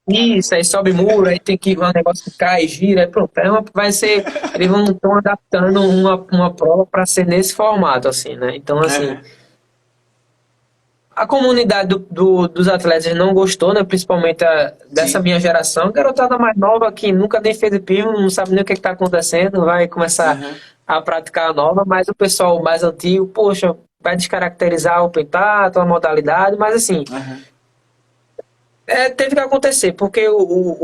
Speaker 2: Isso,
Speaker 1: Caramba.
Speaker 2: aí sobe muro, aí tem que um negócio que cai, gira, aí pronto. Vai ser, eles vão estão adaptando uma prova para ser nesse formato, assim, né? Então, assim,
Speaker 1: Aham.
Speaker 2: a comunidade dos atletas não gostou, né? Principalmente dessa
Speaker 1: Sim.
Speaker 2: minha geração. Garotada mais nova que nunca nem fez hipismo, não sabe nem o que está acontecendo, vai começar
Speaker 1: Aham.
Speaker 2: a praticar a nova, mas o pessoal mais antigo, poxa, vai descaracterizar o pentatlo, a modalidade, mas assim,
Speaker 1: Aham.
Speaker 2: teve que acontecer, porque o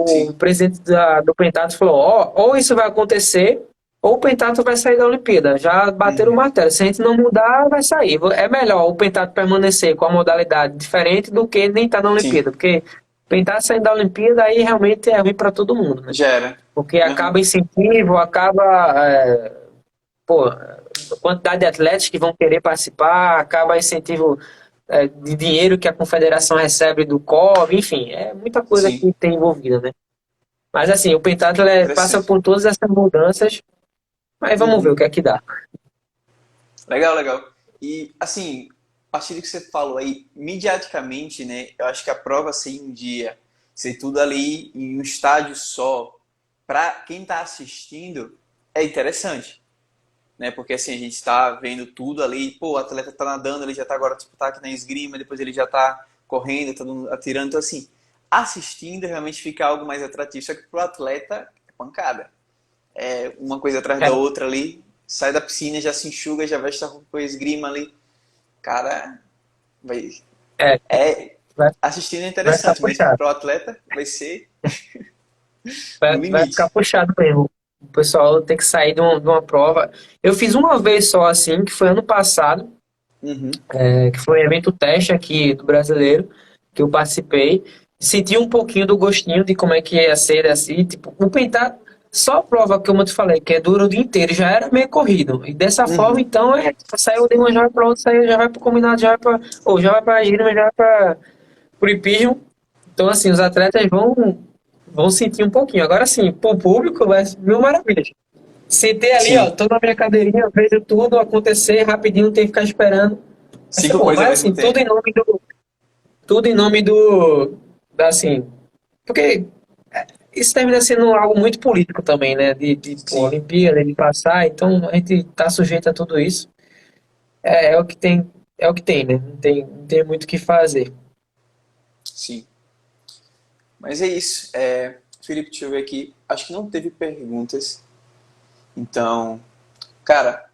Speaker 1: Sim.
Speaker 2: presidente do pentatlo falou, ó, ou isso vai acontecer, ou o pentatlo vai sair da Olimpíada. Já bateram o
Speaker 1: Uhum.
Speaker 2: martelo. Se a gente não mudar, vai sair. É melhor o pentatlo permanecer com a modalidade diferente do que nem estar na
Speaker 1: Sim.
Speaker 2: Olimpíada, porque o pentatlo saindo da Olimpíada aí realmente é ruim para todo mundo, né?
Speaker 1: Já era.
Speaker 2: Porque
Speaker 1: Aham.
Speaker 2: acaba incentivo, pô, a quantidade de atletas que vão querer participar, acaba incentivo de dinheiro que a confederação recebe do COB, enfim, é muita coisa
Speaker 1: Sim.
Speaker 2: que tem envolvida, né? Mas assim, o pentatlo passa
Speaker 1: Interessante.
Speaker 2: por todas essas mudanças, mas vamos ver o
Speaker 1: Uhum.
Speaker 2: que é que dá.
Speaker 1: Legal, legal. E, assim, a partir do que você falou aí, mediaticamente, né, eu acho que a prova ser um dia, ser tudo ali em um estádio só, para quem está assistindo, é interessante, né? Porque, assim, a gente está vendo tudo ali, pô, o atleta tá nadando, ele já tá agora, tipo, tá aqui na esgrima, depois ele já tá correndo, tá atirando, então, assim, assistindo realmente fica algo mais atrativo, só que pro atleta é pancada. É uma coisa atrás
Speaker 2: É,
Speaker 1: da outra ali, sai da piscina, já se enxuga, já veste a roupa com a esgrima ali. Cara, vai.
Speaker 2: é,
Speaker 1: É.
Speaker 2: vai,
Speaker 1: Assistindo é
Speaker 2: vai ficar
Speaker 1: interessante, mas
Speaker 2: puxado.
Speaker 1: pro atleta vai ser no
Speaker 2: Vai ficar
Speaker 1: limite.
Speaker 2: puxado mesmo. O pessoal tem que sair de uma prova. Eu fiz uma vez só assim, que foi ano passado,
Speaker 1: Uhum,
Speaker 2: que foi um evento teste aqui do brasileiro, que eu participei. Senti um pouquinho do gostinho de como é que ia ser assim, tipo, o pentar só a prova que eu te falei, que é dura o dia inteiro, já era meio corrido. E dessa forma,
Speaker 1: uhum,
Speaker 2: então, saiu de uma já vai para outra, saiu, já vai para o combinado, já vai para, ou já vai para a gira, já vai para o hipismo. Então, assim, os atletas vão sentir um pouquinho. Agora, sim, pro público vai ser mil maravilhas. Sentei ali, ó,
Speaker 1: sim.
Speaker 2: tô na minha cadeirinha, vejo tudo acontecer rapidinho, não tem que ficar esperando. Vai ser
Speaker 1: Cinco
Speaker 2: bom,
Speaker 1: coisas ao
Speaker 2: mas
Speaker 1: mesmo
Speaker 2: assim,
Speaker 1: tempo.
Speaker 2: tudo em nome assim, porque isso termina sendo algo muito político também, né? Pô,
Speaker 1: Sim,
Speaker 2: Olimpíada, de passar, então a gente tá sujeito a tudo isso. É o que tem, é o que tem, né? Não tem muito o que fazer.
Speaker 1: sim. Mas é isso. Felipe, deixa eu ver aqui. Acho que não teve perguntas. Então, cara,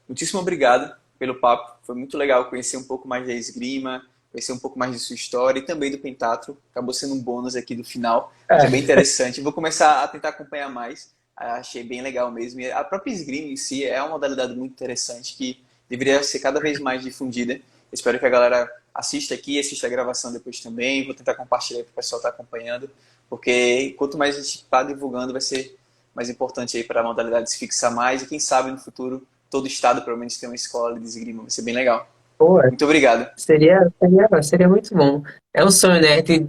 Speaker 1: muitíssimo obrigado pelo papo. Foi muito legal conhecer um pouco mais da esgrima, conhecer um pouco mais de sua história e também do pentatlo. Acabou sendo um bônus aqui do final, que é bem
Speaker 2: É,
Speaker 1: interessante. Vou começar a tentar acompanhar mais. Achei bem legal mesmo. E a própria esgrima em si é uma modalidade muito interessante que deveria ser cada vez mais difundida. Espero que a galera assista aqui, assista a gravação depois também. Vou tentar compartilhar para o pessoal estar acompanhando, porque quanto mais a gente está divulgando, vai ser mais importante aí para a modalidade se fixar mais e quem sabe no futuro todo estado pelo menos tem uma escola de esgrima, vai ser bem legal.
Speaker 2: pô,
Speaker 1: Muito obrigado.
Speaker 2: seria muito bom. É um sonho, né? A gente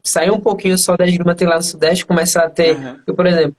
Speaker 2: sair um pouquinho só da esgrima ter lá no Sudeste, começar a ter.
Speaker 1: Uhum.
Speaker 2: Eu, por exemplo,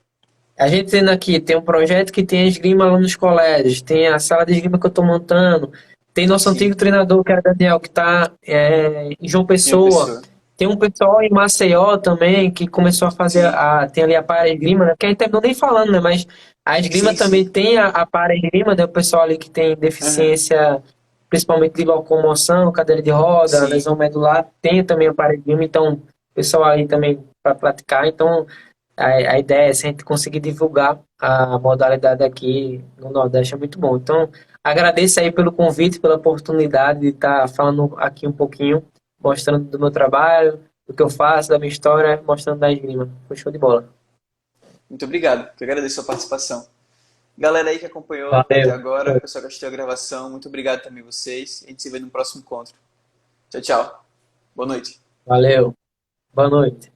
Speaker 2: a gente tendo aqui, tem um projeto que tem a esgrima lá nos colégios, tem a sala de esgrima que eu estou montando, tem nosso
Speaker 1: Sim,
Speaker 2: antigo treinador, que era Daniel, que está em João
Speaker 1: em uma
Speaker 2: Pessoa.
Speaker 1: pessoa.
Speaker 2: Tem um pessoal em Maceió também que começou a fazer
Speaker 1: Sim,
Speaker 2: tem ali a para esgrima, né? Que a gente terminou nem falando, né? Mas a esgrima
Speaker 1: sim,
Speaker 2: também
Speaker 1: sim.
Speaker 2: tem a para esgrima, né? O pessoal ali que tem
Speaker 1: Uhum.
Speaker 2: deficiência, principalmente de locomoção, cadeira de roda,
Speaker 1: Sim,
Speaker 2: lesão medular, tem também a para esgrima, então o pessoal ali também para praticar. Então a ideia é se a gente conseguir divulgar a modalidade aqui no Nordeste é muito bom. Então, agradeço aí pelo convite, pela oportunidade de estar falando aqui um pouquinho, mostrando do meu trabalho, do que eu faço, da minha história, mostrando da esgrima. Foi show de bola.
Speaker 1: muito obrigado. Eu agradeço a sua participação. Galera aí que acompanhou até
Speaker 2: Valeu.
Speaker 1: agora, pessoal que assistiu a gravação, muito obrigado também a vocês. A gente se vê no próximo encontro. Tchau, tchau. Boa noite.
Speaker 2: Valeu. Boa noite.